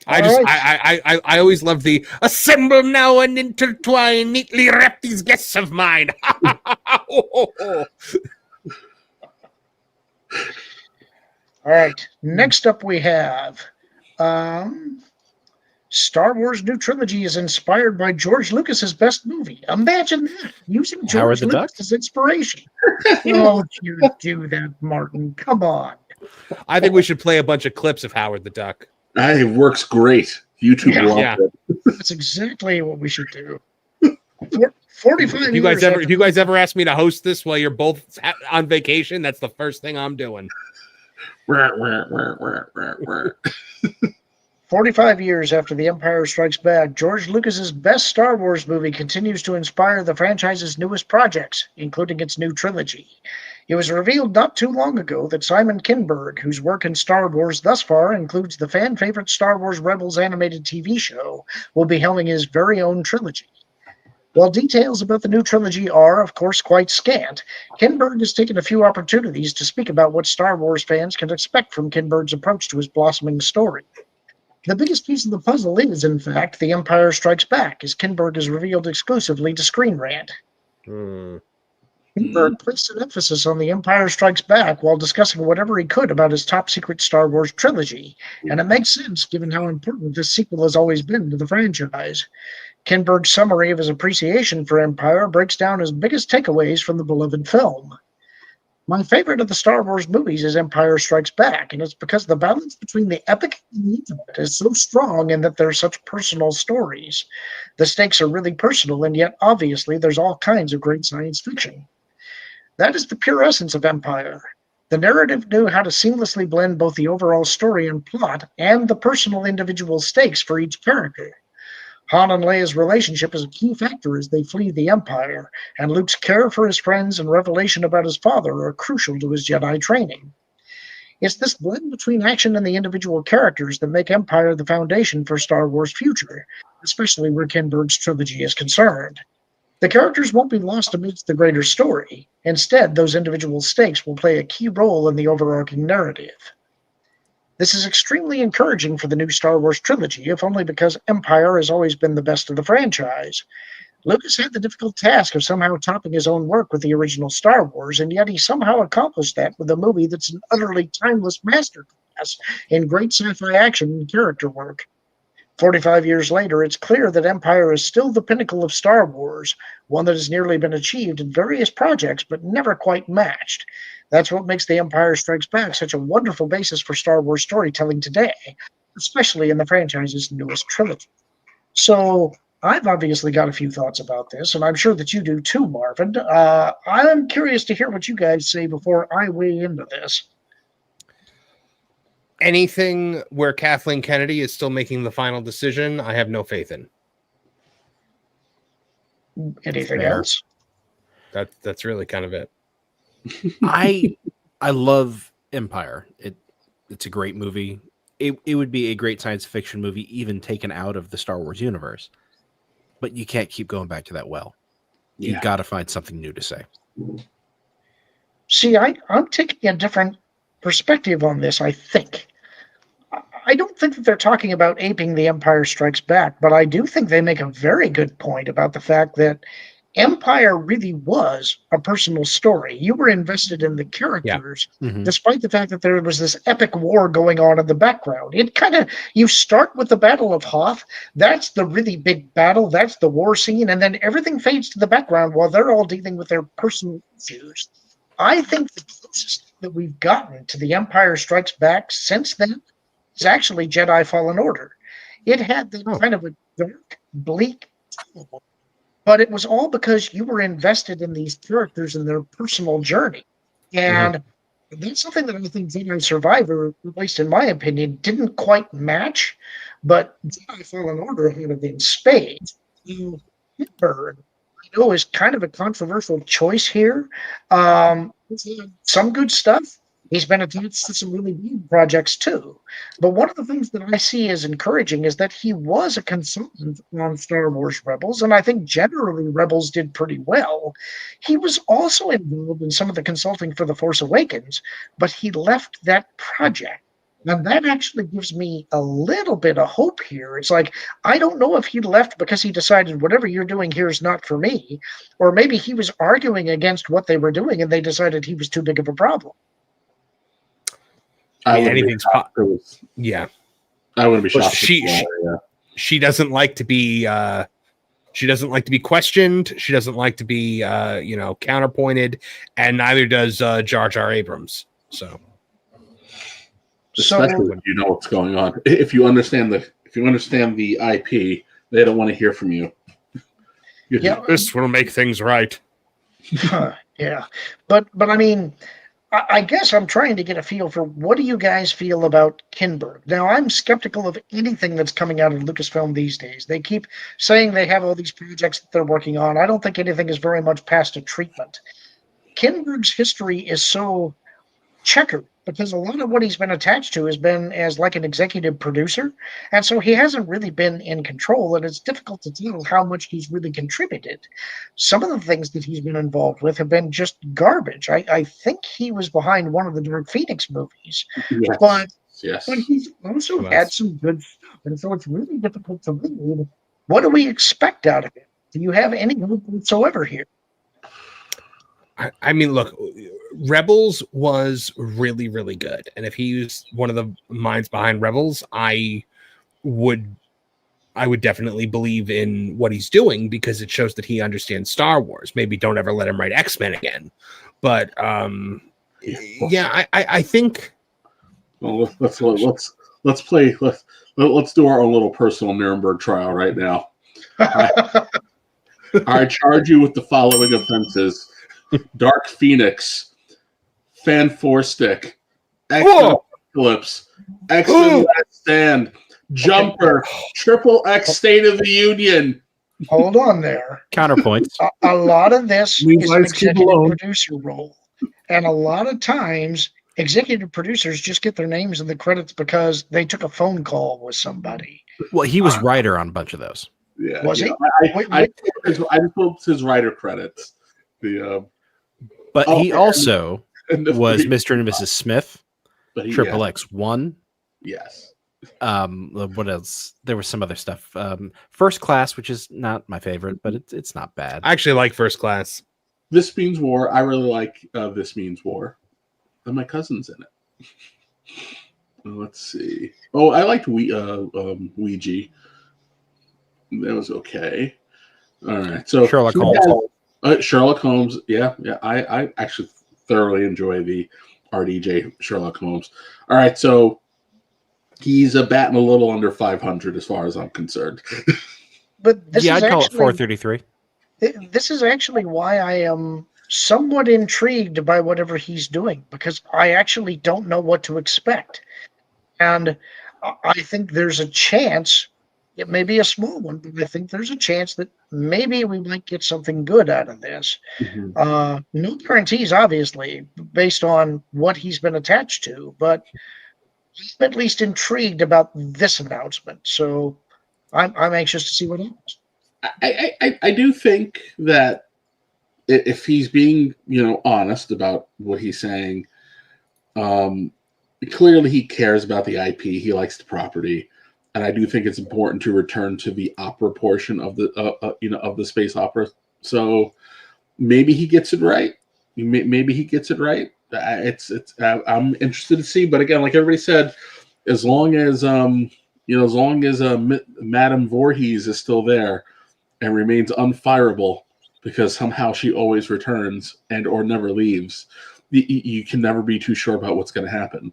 I always loved the assemble now and intertwine, neatly wrap these guests of mine. All right. Next up we have Star Wars new trilogy is inspired by George Lucas's best movie. Imagine that, using George Lucas as inspiration. Don't you do that, Martin. Come on. I think we should play a bunch of clips of Howard the Duck. It works great. YouTube loved it. That's exactly what we should do. 45 if you guys ever ask me to host this while you're both on vacation, that's the first thing I'm doing. 45 years after The Empire Strikes Back, George Lucas's best Star Wars movie continues to inspire the franchise's newest projects, including its new trilogy. It was revealed not too long ago that Simon Kinberg, whose work in Star Wars thus far includes the fan-favorite Star Wars Rebels animated TV show, will be helming his very own trilogy. While details about the new trilogy are, of course, quite scant, Kinberg has taken a few opportunities to speak about what Star Wars fans can expect from Kinberg's approach to his blossoming story. The biggest piece of the puzzle is, in fact, The Empire Strikes Back, as Kinberg is revealed exclusively to Screen Rant. Kinberg placed an emphasis on The Empire Strikes Back while discussing whatever he could about his top-secret Star Wars trilogy, and it makes sense given how important this sequel has always been to the franchise. Kinberg's summary of his appreciation for Empire breaks down his biggest takeaways from the beloved film. My favorite of the Star Wars movies is Empire Strikes Back, and it's because the balance between the epic and the intimate is so strong and that they're such personal stories. The stakes are really personal, and yet obviously there's all kinds of great science fiction. That is the pure essence of Empire. The narrative knew how to seamlessly blend both the overall story and plot and the personal individual stakes for each character. Han and Leia's relationship is a key factor as they flee the Empire, and Luke's care for his friends and revelation about his father are crucial to his Jedi training. It's this blend between action and the individual characters that make Empire the foundation for Star Wars' future, especially where Kinberg's trilogy is concerned. The characters won't be lost amidst the greater story. Instead, those individual stakes will play a key role in the overarching narrative. This is extremely encouraging for the new Star Wars trilogy, if only because Empire has always been the best of the franchise. Lucas had the difficult task of somehow topping his own work with the original Star Wars, and yet he somehow accomplished that with a movie that's an utterly timeless masterclass in great sci-fi action and character work. 45 years later, it's clear that Empire is still the pinnacle of Star Wars, one that has nearly been achieved in various projects but never quite matched. That's what makes The Empire Strikes Back such a wonderful basis for Star Wars storytelling today, especially in the franchise's newest trilogy. So, I've obviously got a few thoughts about this, and I'm sure that you do too, Marvin. I'm curious to hear what you guys say before I weigh into this. Anything where Kathleen Kennedy is still making the final decision, I have no faith in. Anything Fair. else? That's really kind of it. I love Empire. It's a great movie. It would be a great science fiction movie, even taken out of the Star Wars universe. But you can't keep going back to that well. You've got to find something new to say. See, I'm taking a different perspective on this, I think. I don't think that they're talking about aping The Empire Strikes Back, but I do think they make a very good point about the fact that Empire really was a personal story. You were invested in the characters, despite the fact that there was this epic war going on in the background. It kind of, you start with the Battle of Hoth. That's the really big battle. That's the war scene. And then everything fades to the background while they're all dealing with their personal issues. I think the closest that we've gotten to The Empire Strikes Back since then is actually Jedi Fallen Order. It had that kind of a dark, bleak tone, but it was all because you were invested in these characters and their personal journey. And that's something that I think Jedi Survivor, at least in my opinion, didn't quite match, but Jedi Fallen Order had it in spades. Hitler, I know, is kind of a controversial choice here. Some good stuff. He's been attached to some really big projects too. But one of the things that I see as encouraging is that he was a consultant on Star Wars Rebels, and I think generally Rebels did pretty well. He was also involved in some of the consulting for The Force Awakens, but he left that project. Now, that actually gives me a little bit of hope here. It's like, I don't know if he left because he decided whatever you're doing here is not for me, or maybe he was arguing against what they were doing and they decided he was too big of a problem. Anything's possible. Yeah, I wouldn't be shocked. She doesn't like to be. She doesn't like to be questioned. She doesn't like to be, counterpointed, and neither does Jar Jar Abrams. So, especially when you know what's going on. If you understand the IP, they don't want to hear from you. This will make things right. Yeah, but I mean, I guess I'm trying to get a feel for what do you guys feel about Kinberg? Now, I'm skeptical of anything that's coming out of Lucasfilm these days. They keep saying they have all these projects that they're working on. I don't think anything is very much past a treatment. Kinberg's history is so checkered because a lot of what he's been attached to has been as like an executive producer, and so he hasn't really been in control, and it's difficult to tell how much he's really contributed. Some of the things that he's been involved with have been just garbage. I think he was behind one of the Dark Phoenix movies, but he's also had some good stuff, and so it's really difficult to read. What do we expect out of it? Do you have any hope whatsoever here? I mean, look, Rebels was really, really good. And if he was one of the minds behind Rebels, I would definitely believe in what he's doing because it shows that he understands Star Wars. Maybe don't ever let him write X-Men again. But Yeah, I think. Well, let's play. Let's do our own little personal Nuremberg trial right now. I charge you with the following offenses: Dark Phoenix, Fan Four Stick, Eclipse, X-Men Last Stand, Jumper, Triple X State of the Union. Hold on there. Counterpoints. A lot of this is an Levi's Keep executive Alone. producer role. And a lot of times, executive producers just get their names in the credits because they took a phone call with somebody. Well, he was writer on a bunch of those. Yeah, Was he? I just pulled his writer credits. But he also and was Mr. and Mrs. Smith, But Triple yeah, X1. yes. What else? There was some other stuff. First Class, which is not my favorite, but it's not bad. I actually like First Class. This Means War. I really like This Means War. And my cousin's in it. Let's see. Oh, I liked Ouija. That was okay. All right. So Sherlock Holmes. Sherlock Holmes. Yeah. I actually thoroughly enjoy the RDJ Sherlock Holmes. All right. So he's batting a little under 500 as far as I'm concerned. But this Yeah, is I'd call it actually 433. this is actually why I am somewhat intrigued by whatever he's doing, because I actually don't know what to expect. And I think there's a chance, it may be a small one, but I think there's a chance that maybe we might get something good out of this. Mhm. No guarantees, obviously, based on what he's been attached to, but I'm at least intrigued about this announcement. So I'm anxious to see what happens. I do think that if he's being, honest about what he's saying, clearly he cares about the IP. He likes the property, and I do think it's important to return to the opera portion of the, of the space opera. So maybe he gets it right. Maybe he gets it right. I'm interested to see. But again, like everybody said, as long as Madame Voorhees is still there and remains unfireable, because somehow she always returns and or never leaves, you can never be too sure about what's going to happen.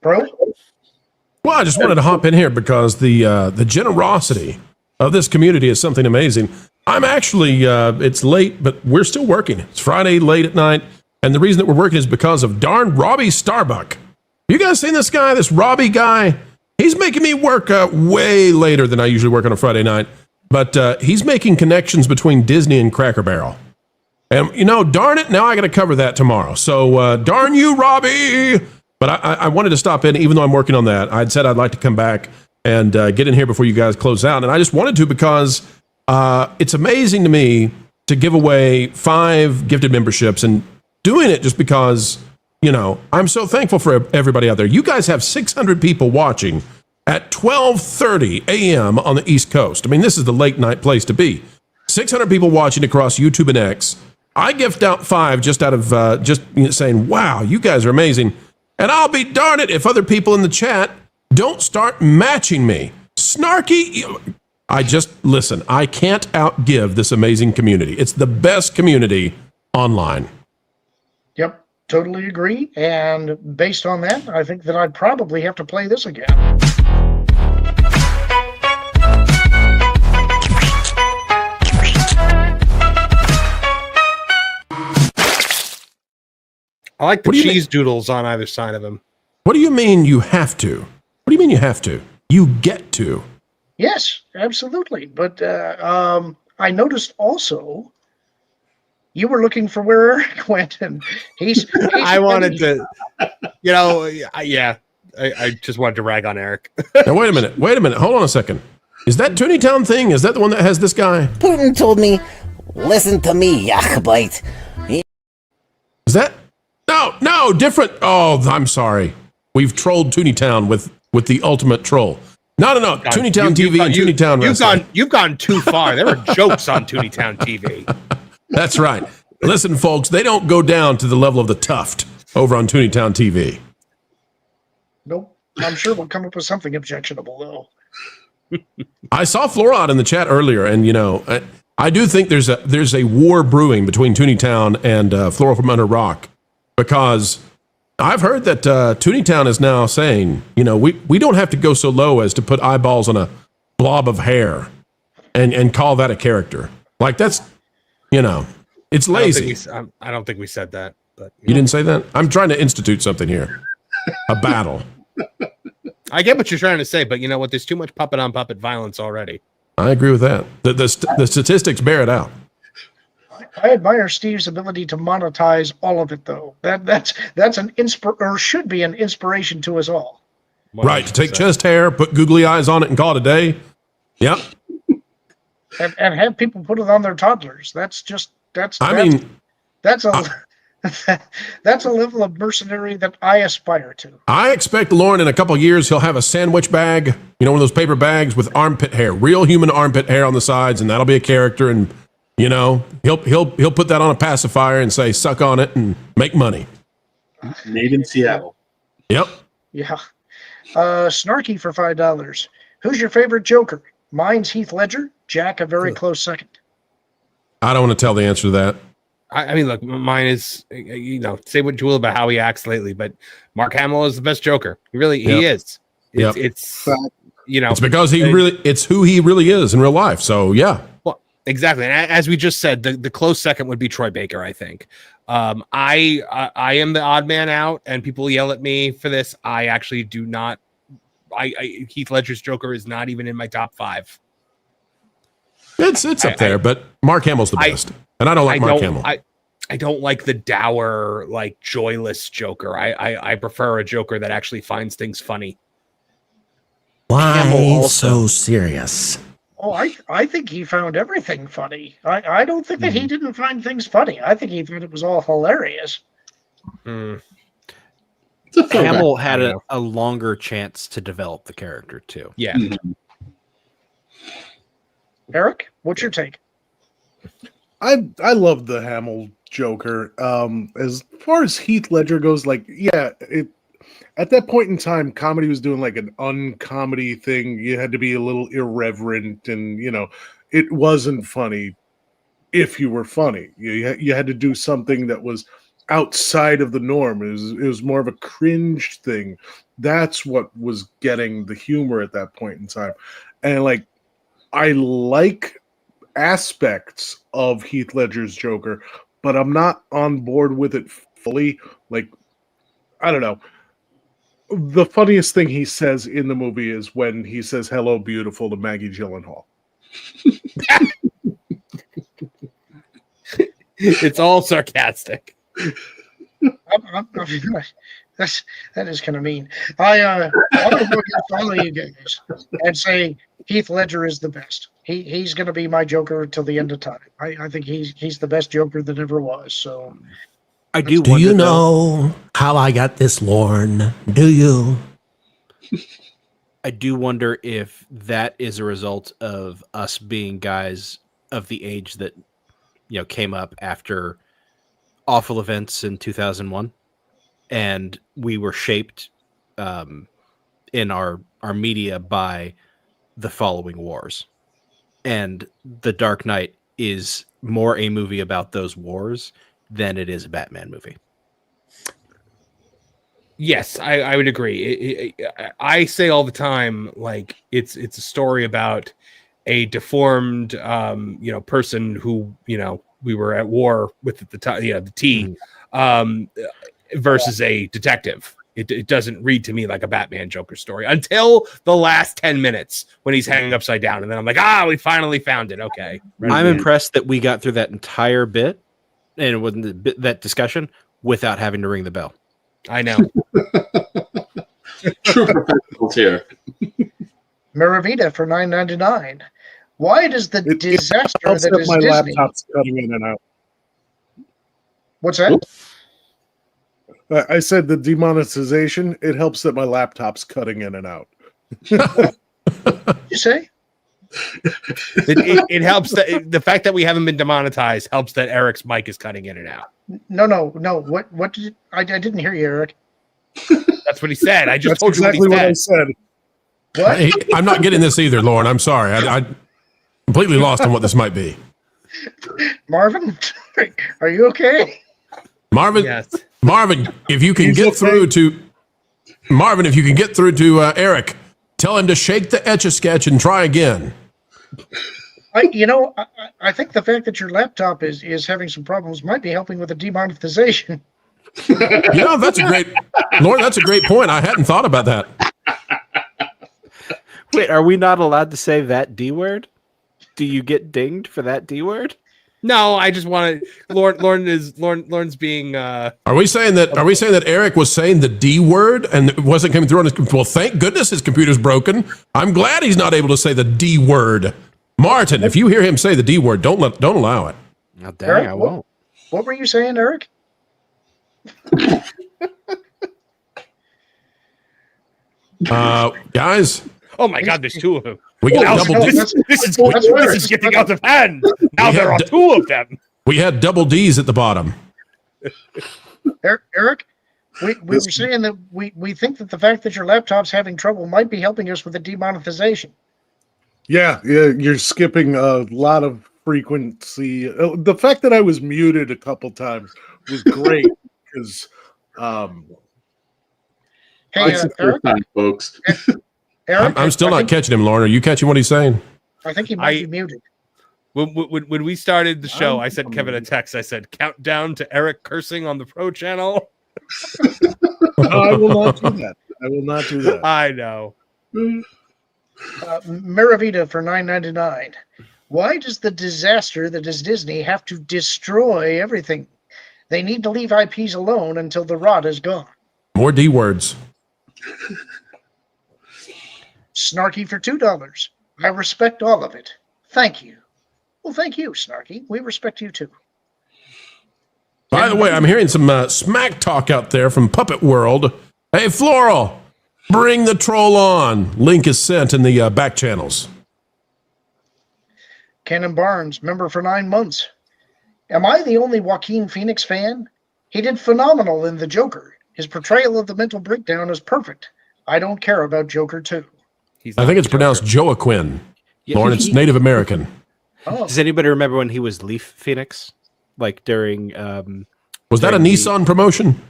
Bro? Well, I just wanted to hop in here because the generosity of this community is something amazing. I'm actually, it's late, but we're still working. It's Friday late at night, and the reason that we're working is because of darn Robbie Starbuck. You guys seen this guy, this Robbie guy? He's making me work way later than I usually work on a Friday night, but he's making connections between Disney and Cracker Barrel. And, darn it, now I got to cover that tomorrow. So, darn you, Robbie! But I wanted to stop in, even though I'm working on that. I'd said I'd like to come back and get in here before you guys close out. And I just wanted to because it's amazing to me to give away 5 gifted memberships and doing it just because, I'm so thankful for everybody out there. You guys have 600 people watching at 12:30 a.m. on the East Coast. I mean, this is the late night place to be. 600 people watching across YouTube and X. I gift out 5 just out of saying, wow, you guys are amazing. And I'll be darn it if other people in the chat don't start matching me. Snarky. Listen, I can't outgive this amazing community. It's the best community online. Yep, totally agree. And based on that, I think that I'd probably have to play this again. I like the cheese doodles on either side of him. What do you mean you have to? What do you mean you have to? You get to. Yes, absolutely. But I noticed also you were looking for where Eric went, and he's I wanted to, I just wanted to rag on Eric. Now, wait a minute. Hold on a second. Is that Toontown thing? Is that the one that has this guy? Putin told me, listen to me, Jacobite. Is that? No, different. Oh, I'm sorry. We've trolled Toontown with the ultimate troll. No. Toontown TV and Toontown Wrestling. You've gone too far. There were jokes on Toontown TV. That's right. Listen, folks, they don't go down to the level of the tuft over on Toontown TV. Nope. I'm sure we'll come up with something objectionable, though. I saw Florod in the chat earlier, and I do think there's a war brewing between Tooneytown and Floral from Under Rock, because I've heard that Tooneytown is now saying, we don't have to go so low as to put eyeballs on a blob of hair and call that a character. Like, that's, it's lazy. I don't think we said that. But you didn't say that? I'm trying to institute something here. A battle. I get what you're trying to say, but you know what? There's too much puppet on puppet violence already. I agree with that. The statistics bear it out. I admire Steve's ability to monetize all of it, though. That's should be an inspiration to us all. 100%. Right, to take chest hair, put googly eyes on it, and call it a day. Yep. And have people put it on their toddlers. That's a level of mercenary that I aspire to. I expect Lorn in a couple of years, he'll have a sandwich bag, one of those paper bags with armpit hair, real human armpit hair on the sides, and that'll be a character. And he'll put that on a pacifier and say, "Suck on it and make money." Made in Seattle. Yep. Yeah. Snarky for $5. Who's your favorite Joker? Mine's Heath Ledger. Jack, a very close second. I don't want to tell the answer to that. I mean, look, mine is, say what you will about how he acts lately, but Mark Hamill is the best Joker. He is. It's because it's who he really is in real life. So yeah. Well, exactly. And as we just said, the close second would be Troy Baker, I think. I am the odd man out, and people yell at me for this. I actually do not. Heath Ledger's Joker is not even in my top 5. It's up there, but Mark Hamill's the best. And I don't like Mark Hamill. I don't like the dour, joyless Joker. I prefer a Joker that actually finds things funny. Why so serious? Oh, I think he found everything funny. I don't think that he didn't find things funny. I think he thought it was all hilarious. Hamill had a longer chance to develop the character, too. Yeah. Eric, what's your take? I love the Hamill Joker. As far as Heath Ledger goes, at that point in time, comedy was doing an uncomedy thing. You had to be a little irreverent, and it wasn't funny if you were funny. You had to do something that was outside of the norm. It was more of a cringe thing. That's what was getting the humor at that point in time. And I like aspects of Heath Ledger's Joker, but I'm not on board with it fully. I don't know. The funniest thing he says in the movie is when he says "Hello, beautiful" to Maggie Gyllenhaal. It's all sarcastic. That is kind of mean. I'm going to follow you guys and say Heath Ledger is the best. He's going to be my Joker till the end of time. I think he's the best Joker that ever was. So, Do you know how I got this, Lorn? Do you? I do wonder if that is a result of us being guys of the age that came up after awful events in 2001, and we were shaped in our media by the following wars. And The Dark Knight is more a movie about those wars than it is a Batman movie. Yes, I would agree. I say all the time, it's a story about a deformed, person who, we were at war with at the time, the T, versus a detective. It doesn't read to me like a Batman Joker story until the last 10 minutes when he's hanging upside down. And then I'm like, we finally found it. Okay. I'm impressed that we got through that entire bit and it wasn't that discussion without having to ring the bell. I know. True professionals here. Maravita for $9.99. Why does the disaster that is my Disney... laptop's cutting in and out. What's that? I said the demonetization, it helps that my laptop's cutting in and out. You say? It helps that the fact that we haven't been demonetized helps that Eric's mic is cutting in and out. No. What did I didn't hear you, Eric. That's what he said. I just That's told exactly you what he said. I said. What? I'm not getting this either, Lauren. I'm sorry. I completely lost on what this might be. Marvin, are you okay? Marvin, Yes. Marvin, if you can He's get okay. through to Eric, tell him to shake the Etch-a-Sketch and try again. I think the fact that your laptop is having some problems might be helping with the demonetization. That's a great, Lorn, that's a great point. I hadn't thought about that. Wait, are we not allowed to say that D word? Do you get dinged for that D word? No, I just want to. Lorn's being. Are we saying that Eric was saying the D word and it wasn't coming through on his computer? Well, thank goodness his computer's broken. I'm glad he's not able to say the D word. Martin, if you hear him say the D word, don't allow it. Oh, dang, Eric, I won't. What were you saying, Eric? Guys, Oh my God, there's two of them. we got Oh, double no, D. that's- This is that's getting out of hand. Now We there are had two of them. We had double D's at the bottom. Eric, we were saying that we think that the fact that your laptop's having trouble might be helping us with the demonetization. Yeah, you're skipping a lot of frequency. The fact that I was muted a couple times was great because Hey, It's the Eric, first time, folks. Eric, I'm still I not think, catching him, Lorn. Are you catching what he's saying? I think he might be muted. When we started the show, I sent Kevin a text. I said, "Countdown to Eric cursing on the Pro channel." I will not do that. I will not do that. I know. Miravita for $9.99. Why does the disaster that is Disney have to destroy everything? They need to leave IPs alone until the rot is gone. More D words. Snarky for $2. I respect all of it. Thank you. Well, thank you, Snarky. We respect you too. By the way, I'm hearing some smack talk out there from Puppet World. Hey, Floral, bring the troll on. Link is sent in the back channels. Cannon Barnes, member for 9 months. Am I the only Joaquin Phoenix fan? He did phenomenal in The Joker. His portrayal of the mental breakdown is perfect. I don't care about Joker 2. I think it's pronounced Joaquin. Yeah, Lauren, it's Native American. Oh, Does anybody remember when he was Leaf Phoenix? Like during Was that a during the- Nissan promotion?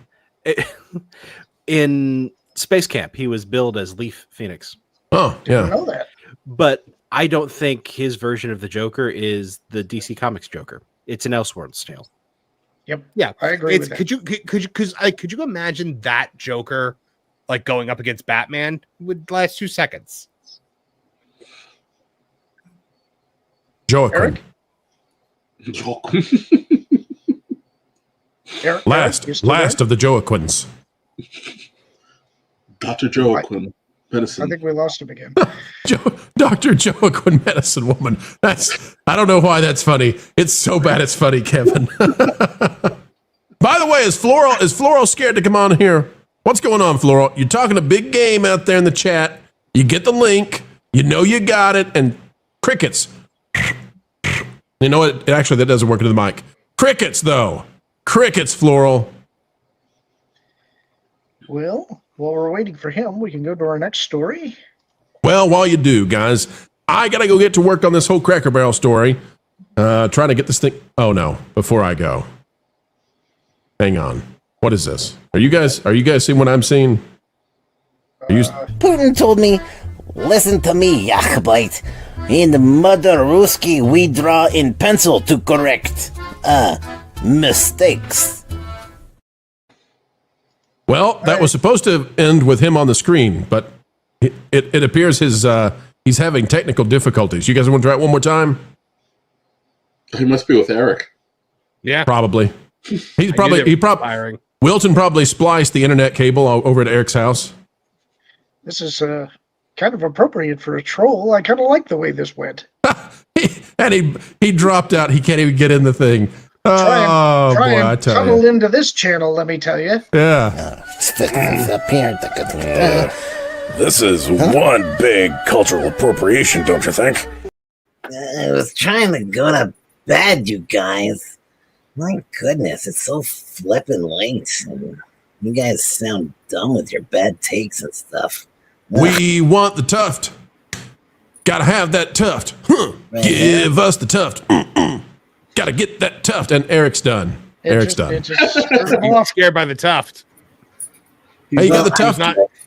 in Space Camp, he was billed as Leaf Phoenix. Oh, I yeah. know that. But I don't think his version of the Joker is the DC Comics Joker. It's an Elseworlds tale. Yep. Yeah, I agree with that. Could you imagine that Joker like going up against Batman would last 2 seconds? Joaquin. Eric, Last you still of the Joaquins. Dr. Joaquin there? I Medicine. think we lost him again. Dr. Joaquin Medicine Woman. I don't know why that's funny. It's so bad it's funny, Kevin. By the way, is Floral scared to come on here? What's going on, Floral? You're talking a big game out there in the chat. You get the link. You know you got it. And crickets. You know what? Actually, that doesn't work into the mic. Crickets, though. Crickets, Floral. Well, while we're waiting for him, we can go to our next story. Well, while you do, guys, I got to go get to work on this whole Cracker Barrel story. Trying to get this thing. Oh, no. Before I go. Hang on. What is this? Are you guys seeing what I'm seeing? Are you, Putin told me, listen to me, Yachbite. In Mother Ruski, we draw in pencil to correct mistakes. well, that was supposed to end with him on the screen, but it appears he's having technical difficulties. You guys want to try it one more time? He must be with Eric. Yeah, Probably. firing. Wilton probably spliced the internet cable over at Eric's house. This is kind of appropriate for a troll. I kind of like the way this went. And he dropped out. He can't even get in the thing. Try Oh, boy, I and tell tunnel you. into this channel, let me tell you. Yeah. This is one big cultural appropriation, don't you think? I was trying to go to bed, you guys. My goodness, it's so flippin' late. You guys sound dumb with your bad takes and stuff. We want the tuft. Gotta have that tuft. Huh. Right. Give us the tuft. Got to get that tuft. And Eric's done. Eric's done. It just He was scared by the tuft. Hey, you got the tuft?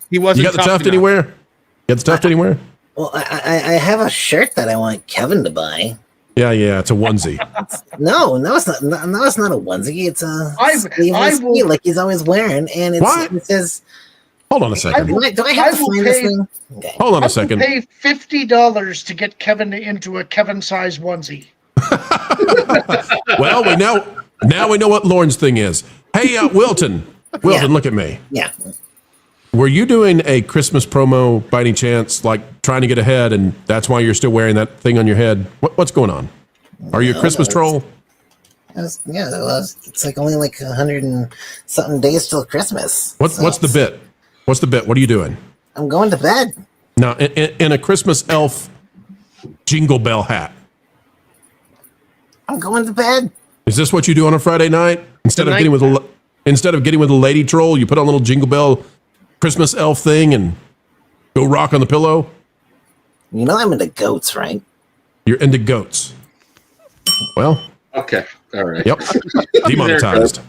He wasn't. You got the tough tuft enough. anywhere? You got the tuft anywhere? Well, I have a shirt that I want Kevin to buy. Yeah, it's a onesie. No, it's not. No, it's not a onesie. It's a I will, like he's always wearing, and it says. Hold on a second. Do I have to find this thing? Okay. Hold on a second. pay $50 to get Kevin into a Kevin-size onesie. Well, now we know what Lorn's thing is. Hey, Wilton, look at me. Yeah. Were you doing a Christmas promo by any chance, like trying to get ahead, and that's why you're still wearing that thing on your head? What's going on? Are you a Christmas troll? It's like only like 100 and something days till Christmas. What's the bit? What's the bit? What are you doing? I'm going to bed. Now, in a Christmas elf jingle bell hat. I'm going to bed. Is this what you do on a Friday night? Instead of getting with a lady troll, you put on a little jingle bell Christmas elf thing and go rock on the pillow? You know I'm into goats, right? You're into goats. Well. Okay. All right. Yep. Demonetized.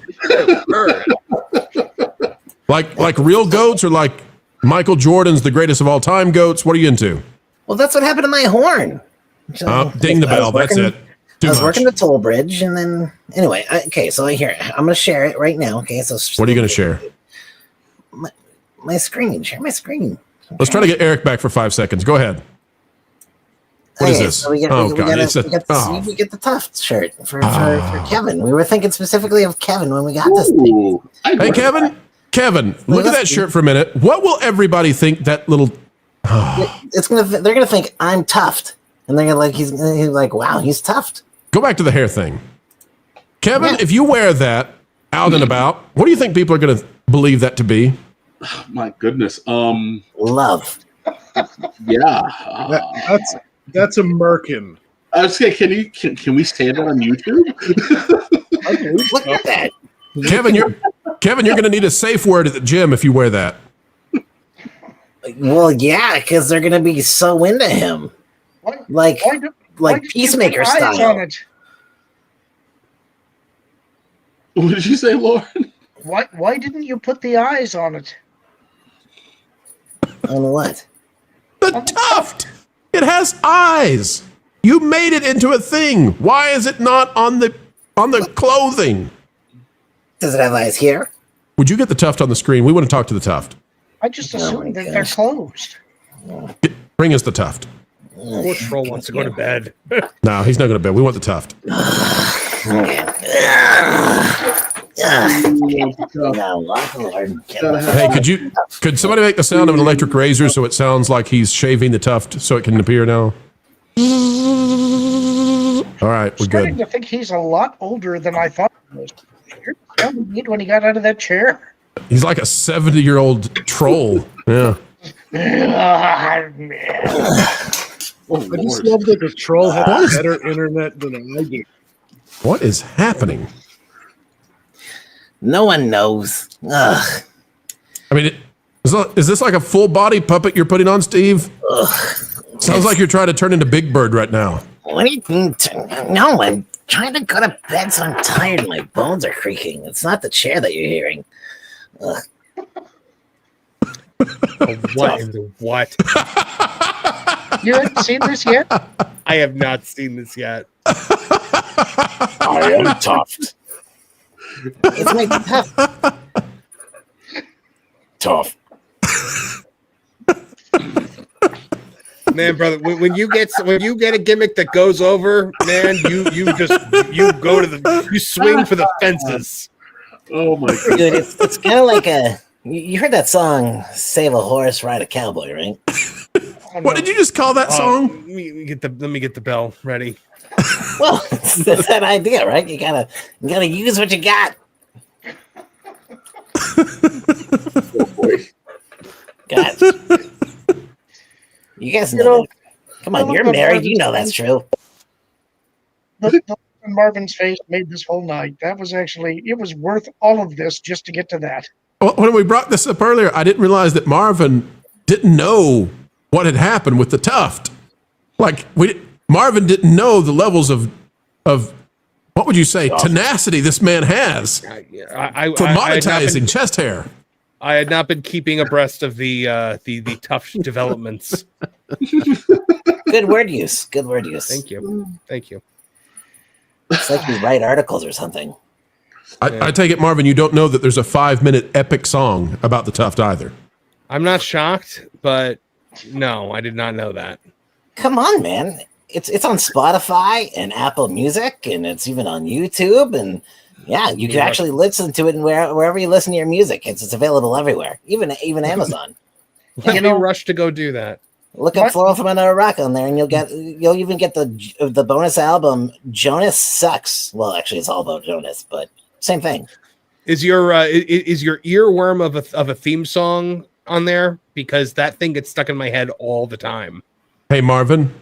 Like real goats or like Michael Jordan's the greatest of all time goats? What are you into? Well, that's what happened to my horn. Ding the bell. That's it. I was working the toll bridge, and then anyway. Okay, so here I'm going to share it right now. Okay, so what are you going to share? My screen. Share my screen. Okay. Let's try to get Eric back for 5 seconds. Go ahead. What is this? So we get the Tuft shirt for Kevin. We were thinking specifically of Kevin when we got this thing. Hey, Kevin, look at that shirt for a minute. What will everybody think that little? They're gonna think I'm Tuft, and they're gonna like he's like, wow, he's Tuft. Go back to the hair thing, Kevin. If you wear that out and about, what do you think people are going to believe that to be? My goodness. Love. Yeah. That's a merkin. I was saying, can we say that on YouTube? Look at that. Kevin, you're going to need a safe word at the gym if you wear that. Well, yeah, because they're going to be so into him, like Peacemaker style. What did you say, Lorn? Why didn't you put the eyes on it? On what? The tuft. It has eyes. You made it into a thing. Why is it not on the clothing? Does it have eyes here? Would you get the tuft on the screen? We want to talk to the tuft. I just assumed that they're closed. Bring us the tuft. Poor troll wants to go to bed. No, he's not going to bed. We want the tuft. Hey, could somebody make the sound of an electric razor so it sounds like he's shaving the tuft so it can appear now? All right, we're Starting good. to think he's a lot older than I thought he was. When he got out of that chair. He's like a 70-year-old troll. Yeah. I just love that the troll has better internet than I do. What is happening? No one knows. Ugh. I mean, is this like a full body puppet you're putting on, Steve? Ugh. Sounds like you're trying to turn into Big Bird right now. What do you mean? No, I'm trying to go to bed, so I'm tired. My bones are creaking. It's not the chair that you're hearing. Ugh. What in the what? You haven't seen this yet? I have not seen this yet. I am Tuft. It's my Tuft. Tough. Man, brother, when you get a gimmick that goes over, man, you swing for the fences. Oh my god. Dude, it's kind of like you heard that song "Save a Horse, Ride a Cowboy," right? What did you just call that song? Let me get the bell ready. Well, that's that idea, right? You gotta use what you got. God. You guys know. Come on, you're married. You know that's true. The look on Marvin's face made this whole night. That was it was worth all of this just to get to that. Well, when we brought this up earlier, I didn't realize that Marvin didn't know what had happened with the tuft. Like Marvin didn't know the levels of What would you say? Tenacity this man has I for monetizing chest hair. I had not been keeping abreast of the tough developments. Good word use. Good word use. Thank you. Thank you. It's like we write articles or something. I take it, Marvin, you don't know that there's a 5-minute epic song about the Tuft either. I'm not shocked, but no, I did not know that. Come on, man. It's on Spotify and Apple Music, and it's even on YouTube, and yeah, you can actually listen to it wherever you listen to your music. It's available everywhere, even Amazon. Let me rush to go do that. Look up "Floral from Another Rock" on there, and you'll even get the bonus album "Jonas Sucks." Well, actually, it's all about Jonas, but same thing. Is your earworm of a theme song on there? Because that thing gets stuck in my head all the time. Hey, Marvin.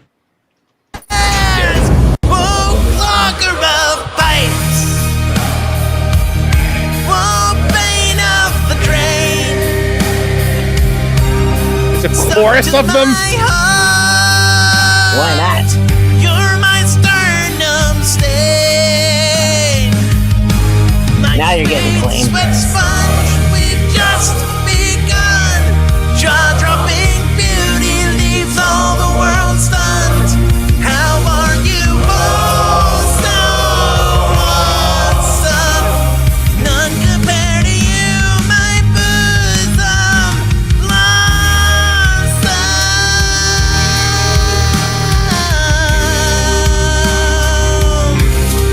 It's a chorus of them. Why not? You're my sternum stain. Now you're getting clean. Sweat sponge, we've just begun. Jaw-dropping beauty leaves all the world stunned. How are you both so awesome? None compared to you, my bosom blossom.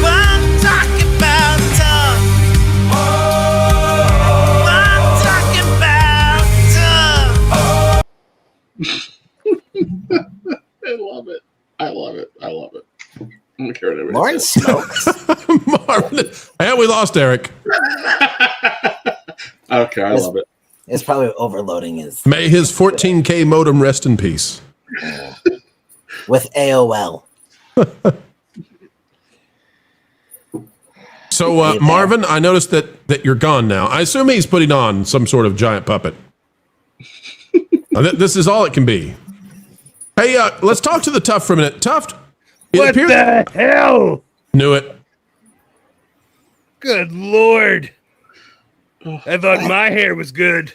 I'm talking about tough. I'm talking about tough. I love it. I love it. I love it. I don't care what everybody Lorn says. smokes. Marvin. And we lost Eric. Okay, I love it. It's probably overloading his May his 14K modem rest in peace. with AOL. So, Marvin, I noticed that you're gone now. I assume he's putting on some sort of giant puppet. This is all it can be. Hey, let's talk to the Tuft for a minute. Tuft, What the hell? Knew it. Good Lord. I thought my hair was good.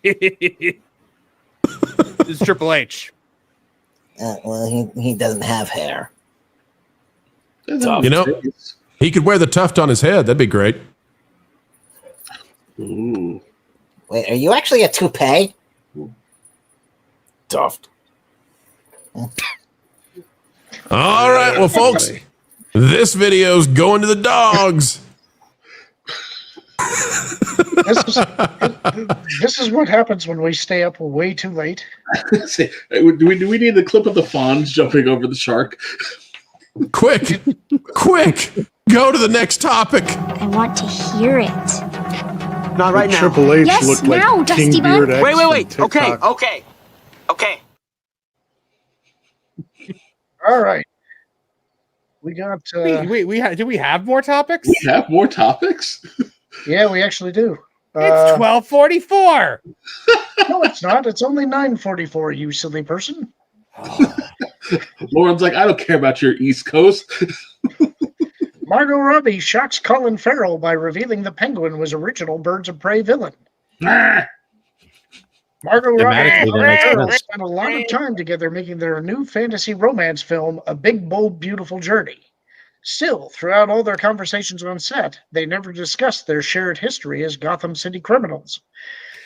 This is Triple H. Well, he doesn't have hair. You know, he could wear the Tuft on his head. That'd be great. Ooh. Wait, are you actually a toupee? Tuft. All right, well, folks, this video's going to the dogs. This is what happens when we stay up way too late. Do we need the clip of the fawns jumping over the shark? Quick, go to the next topic. I want to hear it. Not right now. Triple H Yes, looked now, like Dusty King Bun. Beard X Wait. from TikTok. Okay. All right. We got. Do we have more topics? We have more topics? Yeah, we actually do. It's 12:44. No, it's not. It's only 9:44. You silly person. Lauren's like, I don't care about your East Coast. Margot Robbie shocks Colin Farrell by revealing the Penguin was original Birds of Prey villain. Margot Robbie and Colin Farrell spent a lot of time together making their new fantasy romance film, A Big, Bold, Beautiful Journey. Still, throughout all their conversations on set, they never discussed their shared history as Gotham City criminals.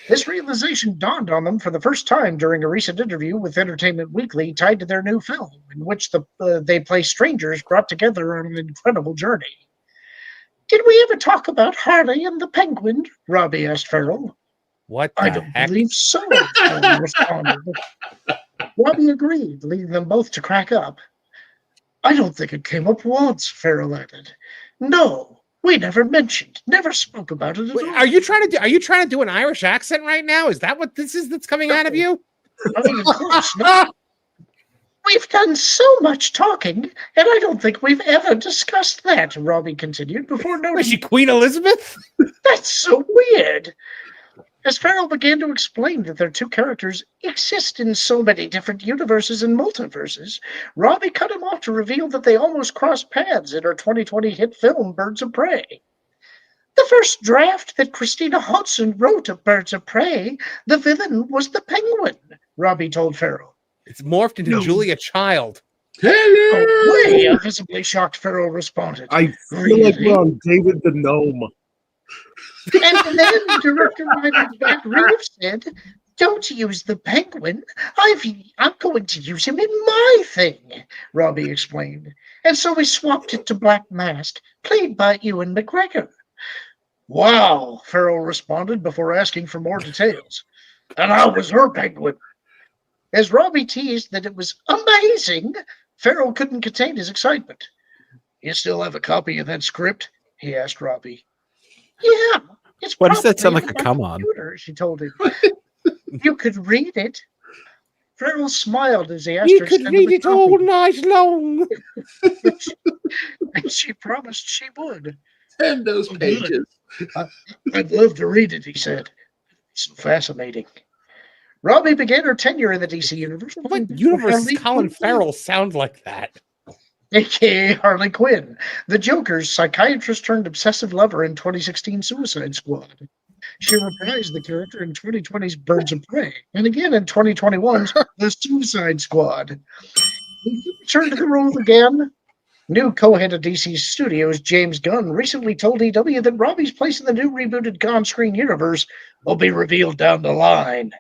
This realization dawned on them for the first time during a recent interview with Entertainment Weekly tied to their new film, in which they play strangers brought together on an incredible journey. Did we ever talk about Harley and the Penguin? Robbie asked Farrell. What I the don't heck? believe so, Farrell responded. Robbie agreed, leading them both to crack up. I don't think it came up once, Farrell added. No. We never spoke about it at all. Are you trying to do an Irish accent right now? Is that what this is that's coming out of you? I mean, of course not. We've done so much talking, and I don't think we've ever discussed that, Robbie continued before noting. Was she Queen Elizabeth? That's so weird. As Farrell began to explain that their two characters exist in so many different universes and multiverses, Robbie cut him off to reveal that they almost crossed paths in her 2020 hit film Birds of Prey. The first draft that Christina Hodson wrote of Birds of Prey, the villain was the Penguin, Robbie told Farrell. It's morphed into Julia Child. Oh, way, a visibly shocked Farrell responded. I feel like we're on David the Gnome. And then director Matt Reeves said, "Don't use the Penguin. I'm going to use him in my thing," Robbie explained. And so we swapped it to Black Mask, played by Ewan McGregor. Wow, Farrell responded before asking for more details. And I was her Penguin. As Robbie teased that it was amazing, Farrell couldn't contain his excitement. "You still have a copy of that script?" he asked Robbie. "Yeah, it's Why does that sound probably like a on my come on? computer," she told him. "You could read it." Farrell smiled as he asked You her to could send him read a it all copy, night long. and she promised she would. 10 those Good. pages. "I'd love to read it," he said. "It's so fascinating." Robbie began her tenure in the DC universe. What universe does Colin Farrell sound like that? A.k.a. Harley Quinn, the Joker's psychiatrist turned obsessive lover in 2016 Suicide Squad. She reprised the character in 2020's Birds of Prey, and again in 2021's The Suicide Squad. He returned to the role again. New co-head of DC Studios, James Gunn, recently told EW that Robbie's place in the new rebooted on-screen universe will be revealed down the line.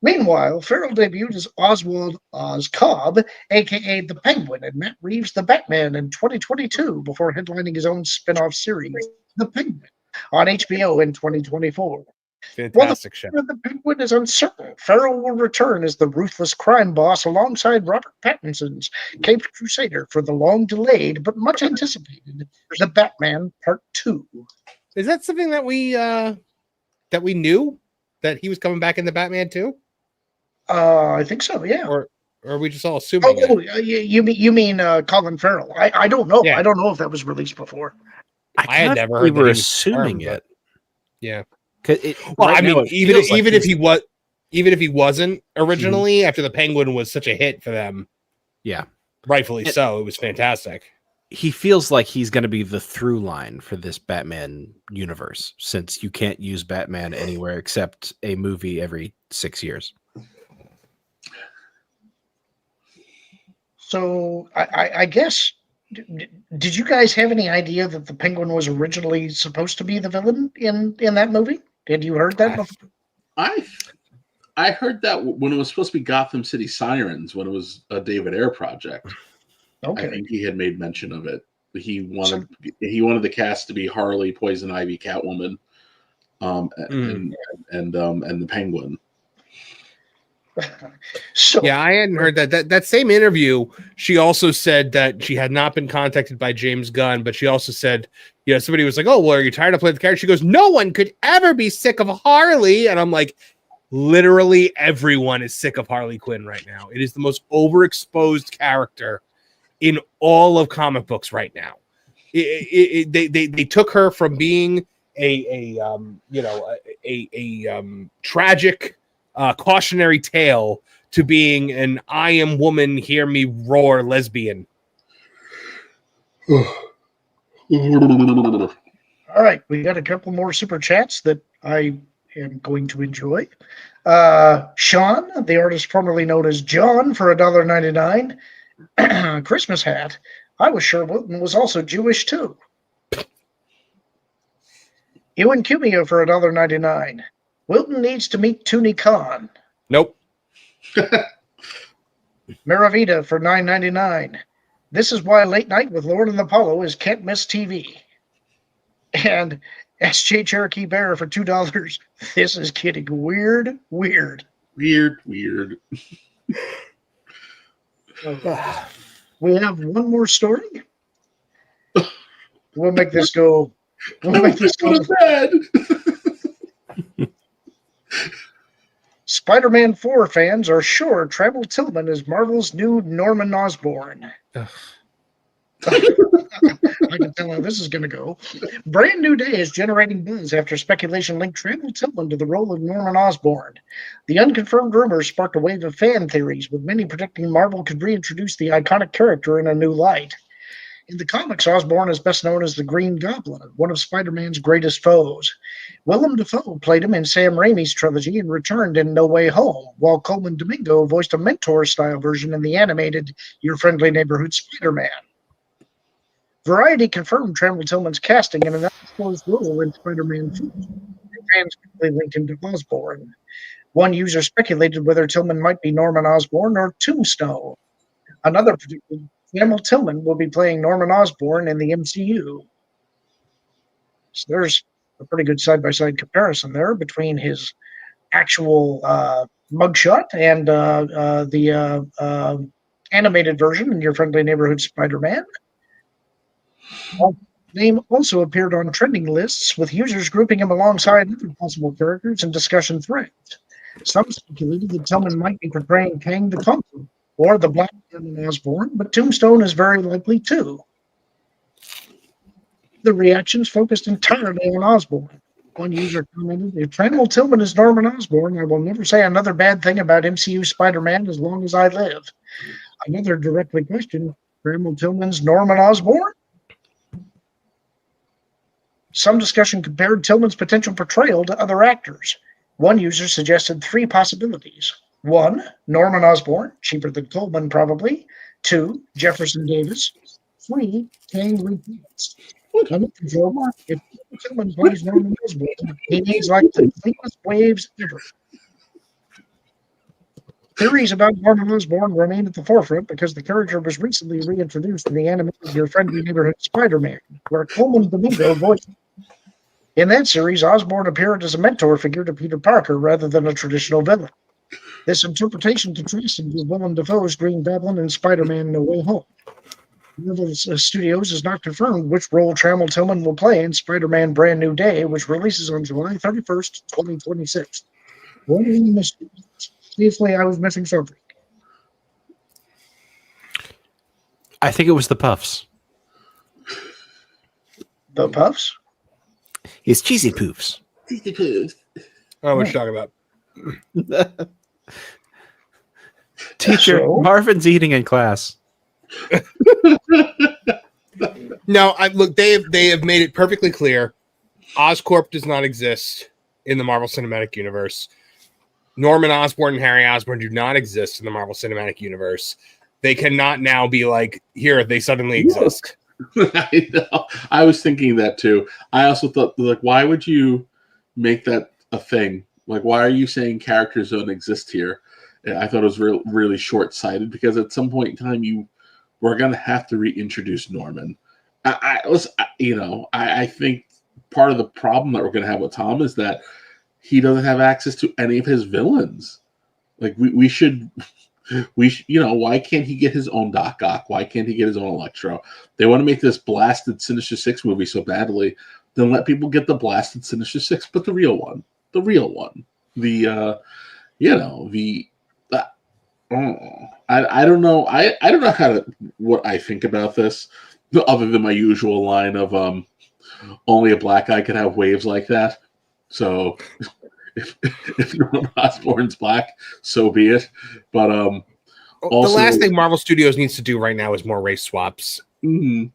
Meanwhile, Farrell debuted as Oswald Oz Cobb, a.k.a. the Penguin, and Matt Reeves' The Batman in 2022 before headlining his own spin-off series, The Penguin, on HBO in 2024. Fantastic show. While the Penguin is uncertain, Farrell will return as the ruthless crime boss alongside Robert Pattinson's Caped Crusader for the long-delayed but much anticipated The Batman Part 2. Is that something that we knew that he was coming back in the Batman too? I think so, yeah. Or are we just all assuming? You mean Colin Farrell? I don't know. Yeah. I don't know if that was released before. I had never heard we that were he was assuming confirmed, it. Yeah. Well, I mean, even if he wasn't Mm-hmm. originally, after the Penguin was such a hit for them, Yeah. rightfully so, it was fantastic. He feels like he's going to be the through line for this Batman universe, since you can't use Batman anywhere except a movie every 6 years. So I guess, did you guys have any idea that the Penguin was originally supposed to be the villain in that movie? Had you heard that before? I heard that when it was supposed to be Gotham City Sirens, when it was a David Ayer project. Okay. I think he had made mention of it. He wanted the cast to be Harley, Poison Ivy, Catwoman, and the Penguin. So Yeah, I hadn't heard that. That same interview, she also said that she had not been contacted by James Gunn, but she also said, somebody was like, "Oh, well, are you tired of playing the character?" She goes, "No one could ever be sick of Harley." And I'm like, literally everyone is sick of Harley Quinn right now. It is the most overexposed character in all of comic books right now. They took her from being a tragic cautionary tale to being an "I am woman, hear me roar" lesbian. all right, we got a couple more super chats that I am going to enjoy. Sean, the artist formerly known as John, for $1.99. Christmas hat. I was sure Wilton was also Jewish too. Ewan Cumio for $1.99. Wilton needs to meet Toonie Khan. Nope. Maravita for $9.99. This is why Late Night with Lorn and Apollo is can't miss TV. And SJ Cherokee Bear for $2. This is getting weird. We have one more story. We'll make this go. Bad. Spider-Man 4 fans are sure Travel Tillman is Marvel's new Norman Osborn. I can tell how this is going to go. Brand New Day is generating buzz after speculation linked Trammell Tillman to the role of Norman Osborn. The unconfirmed rumors sparked a wave of fan theories, with many predicting Marvel could reintroduce the iconic character in a new light. In the comics, Osborn is best known as the Green Goblin, one of Spider-Man's greatest foes. Willem Dafoe played him in Sam Raimi's trilogy and returned in No Way Home, while Coleman Domingo voiced a mentor-style version in the animated Your Friendly Neighborhood Spider-Man. Variety confirmed Trammell Tillman's casting in an undisclosed role in Spider-Man 2. Fans quickly linked him to Osborn. One user speculated whether Tillman might be Norman Osborn or Tombstone. Another predicted Trammell Tillman will be playing Norman Osborn in the MCU. So there's a pretty good side-by-side comparison there between his actual mugshot and the animated version in Your Friendly Neighborhood Spider-Man. Name also appeared on trending lists, with users grouping him alongside other possible characters and discussion threads. Some speculated that Tillman might be portraying Kang the Conqueror or the Black Man in Osborn, but Tombstone is very likely too. The reactions focused entirely on Osborn. One user commented, "If Trammell Tillman is Norman Osborn, I will never say another bad thing about MCU Spider-Man as long as I live." Another directly questioned, "Trammell Tillman's Norman Osborn?" Some discussion compared Tillman's potential portrayal to other actors. One user suggested 3 possibilities. 1, Norman Osborn, cheaper than Coleman probably. 2, Jefferson Davis. 3, Kang repeats. If Tillman plays Norman Osborn, he needs like the cleanest waves ever. Theories about Norman Osborn remain at the forefront because the character was recently reintroduced in the animated Your Friendly Neighborhood Spider-Man, where Coleman Domingo voiced him. In that series, Osborn appeared as a mentor figure to Peter Parker rather than a traditional villain. This interpretation contrasted with Willem Dafoe's Green Goblin and Spider-Man No Way Home. Marvel Studios has not confirmed which role Trammell Tillman will play in Spider-Man Brand New Day, which releases on July 31st, 2026. What did we miss? Seriously, I was missing something. I think it was the Puffs. The Puffs? It's Cheesy Poofs. Cheesy Poofs. Oh, what you talking about? Teacher, So? Marvin's eating in class. No, look. They have made it perfectly clear. Oscorp does not exist in the Marvel Cinematic Universe. Norman Osborn and Harry Osborn do not exist in the Marvel Cinematic Universe. They cannot now be like, here, they suddenly exist. I know. I was thinking that too. I also thought, like, why would you make that a thing? Like, why are you saying characters don't exist here? And I thought it was really short-sighted, because at some point in time, we're going to have to reintroduce Norman. I think part of the problem that we're going to have with Tom is that he doesn't have access to any of his villains. Like, we should, why can't he get his own Doc Ock? Why can't he get his own Electro? They want to make this blasted Sinister Six movie so badly, then let people get the blasted Sinister Six, but the real one. I don't know. I don't know what I think about this, other than my usual line of only a black guy can have waves like that. So if Norman Osborn's black, so be it. But also, the last thing Marvel Studios needs to do right now is more race swaps. Mm-hmm.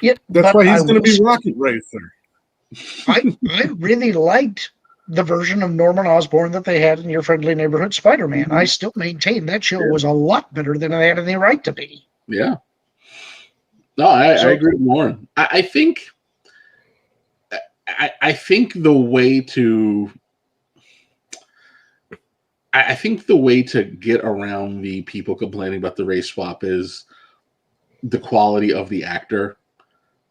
Yeah, that's why he's going to be Rocket Racer. I really liked the version of Norman Osborn that they had in Your Friendly Neighborhood Spider-Man. Mm-hmm. I still maintain that show was a lot better than it had any right to be. Yeah. No, I agree with Lorn. I think the way to get around the people complaining about the race swap is the quality of the actor.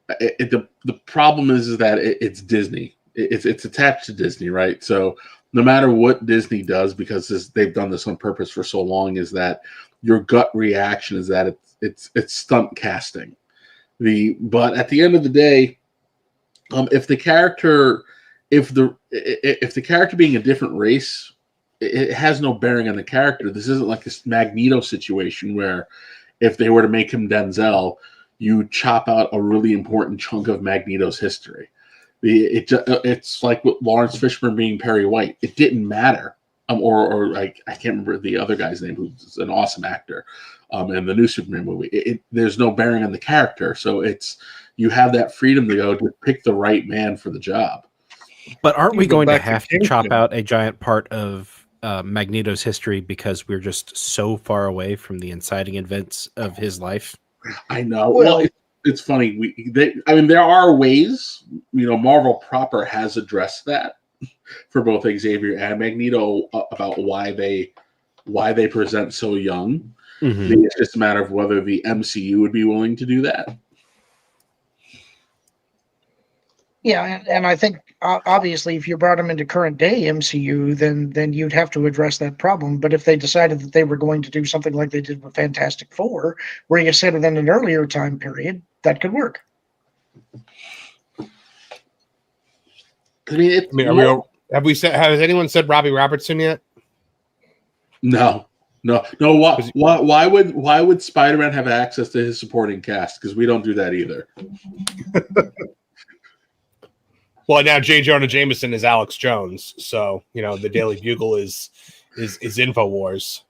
The problem is that it's Disney. It's attached to Disney, right? So no matter what Disney does, because they've done this on purpose for so long, is that your gut reaction is that it's stunt casting. But at the end of the day, if the character being a different race, it has no bearing on the character. This isn't like this Magneto situation where if they were to make him Denzel, you chop out a really important chunk of Magneto's history. It's like with Lawrence Fishburne being Perry White. It didn't matter. Or like I can't remember the other guy's name, who's an awesome actor in the new Superman movie. There's no bearing on the character, so you have that freedom to go to pick the right man for the job. But aren't we going to back to have to chop Kingsman. out a giant part of Magneto's history because we're just so far away from the inciting events of his life? I know. Well, it's funny. There are ways. Marvel proper has addressed that for both Xavier and Magneto about why they present so young. Mm-hmm. It's just a matter of whether the MCU would be willing to do that. Yeah, and I think obviously if you brought them into current day MCU, then you'd have to address that problem. But if they decided that they were going to do something like they did with Fantastic Four, where you set it in an earlier time period, that could work. Has anyone said Robbie Robertson yet? No. Why would Spider-Man have access to his supporting cast? Because we don't do that either. Well, now J. Jonah Jameson is Alex Jones, so the Daily Bugle is InfoWars.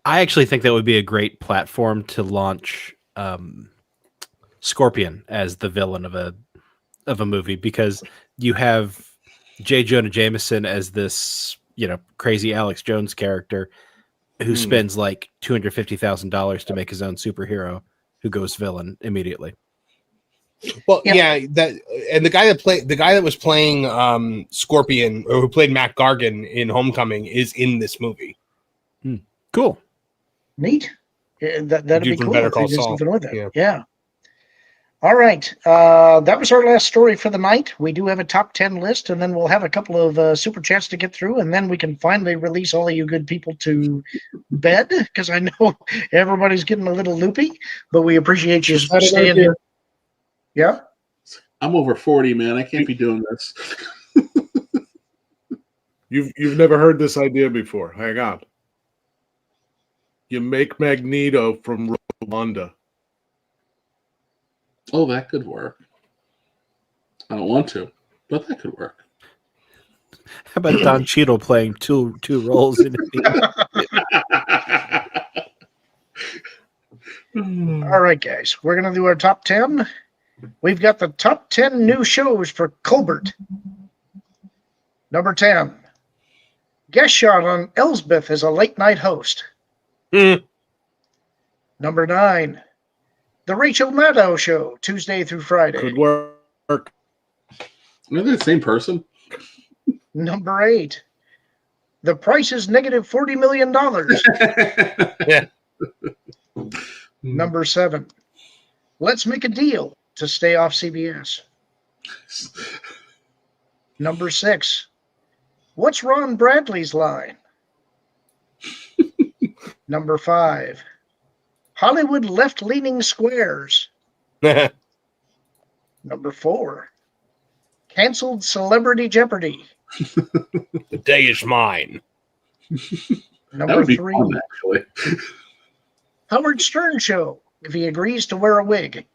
I actually think that would be a great platform to launch Scorpion as the villain of a movie, because you have J. Jonah Jameson as this crazy Alex Jones character who spends like $250,000 to make his own superhero who goes villain immediately. Well, yeah, the guy that was playing Scorpion, or who played Matt Gargan in Homecoming, is in this movie. Cool, neat. That'd be cool. Better Call if they did Saul. something with it. Yeah. All right. That was our last story for the night. We do have a top 10 list, and then we'll have a couple of super chats to get through, and then we can finally release all of you good people to bed, because I know everybody's getting a little loopy, but we appreciate you staying here. Yeah. I'm over 40, man. I can't be doing this. You've never heard this idea before. Hang on. You make Magneto from Rwanda. Oh, that could work. I don't want to, but that could work. How about Don Cheadle playing two roles in All right, guys. We're going to do our top 10. We've got the top 10 new shows for Colbert. Number 10. Guest shot on Elsbeth as a late-night host. Number 9. The Rachel Maddow Show, Tuesday through Friday. Could work. Are they the same person? Number 8. The Price is negative $40 million. Yeah. Number 7. Let's Make a Deal to stay off CBS. Number 6. What's Ron Bradley's line? Number 5. Hollywood left-leaning squares. Number 4. Canceled Celebrity Jeopardy. The day is mine. Number 3. Fun, actually. Howard Stern Show, if he agrees to wear a wig.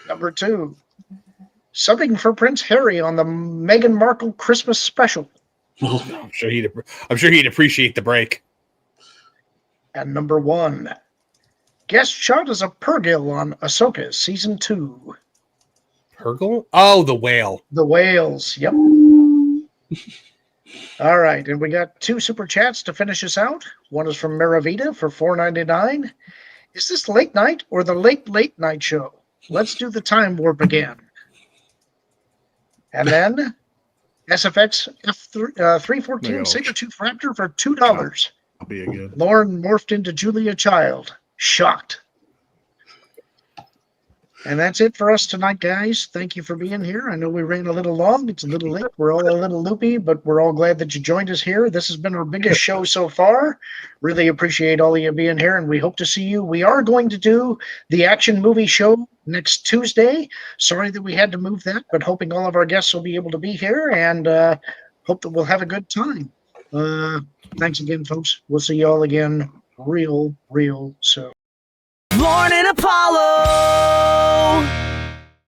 Number 2. Subbing for Prince Harry on the Meghan Markle Christmas special. I'm sure he'd appreciate the break. And number 1. Guest shot as a Purgill on Ahsoka Season 2. Purgle? Oh, the whale. The whales, yep. All right, and we got 2 super chats to finish us out. One is from Maravita for $4.99. Is this late night or the late night show? Let's do the time warp again. And then SFX F314 Sabertooth Raptor for $2. I'll be again. Lorn morphed into Julia Child. Shocked. And that's it for us tonight, guys. Thank you for being here. I know we ran a little long. It's a little late. We're all a little loopy, but we're all glad that you joined us here. This has been our biggest show so far. Really appreciate all of you being here, and we hope to see you. We are going to do the action movie show next Tuesday. Sorry that we had to move that, but hoping all of our guests will be able to be here, and hope that we'll have a good time. Thanks again, folks. We'll see you all again real soon. Lorn and Apollo.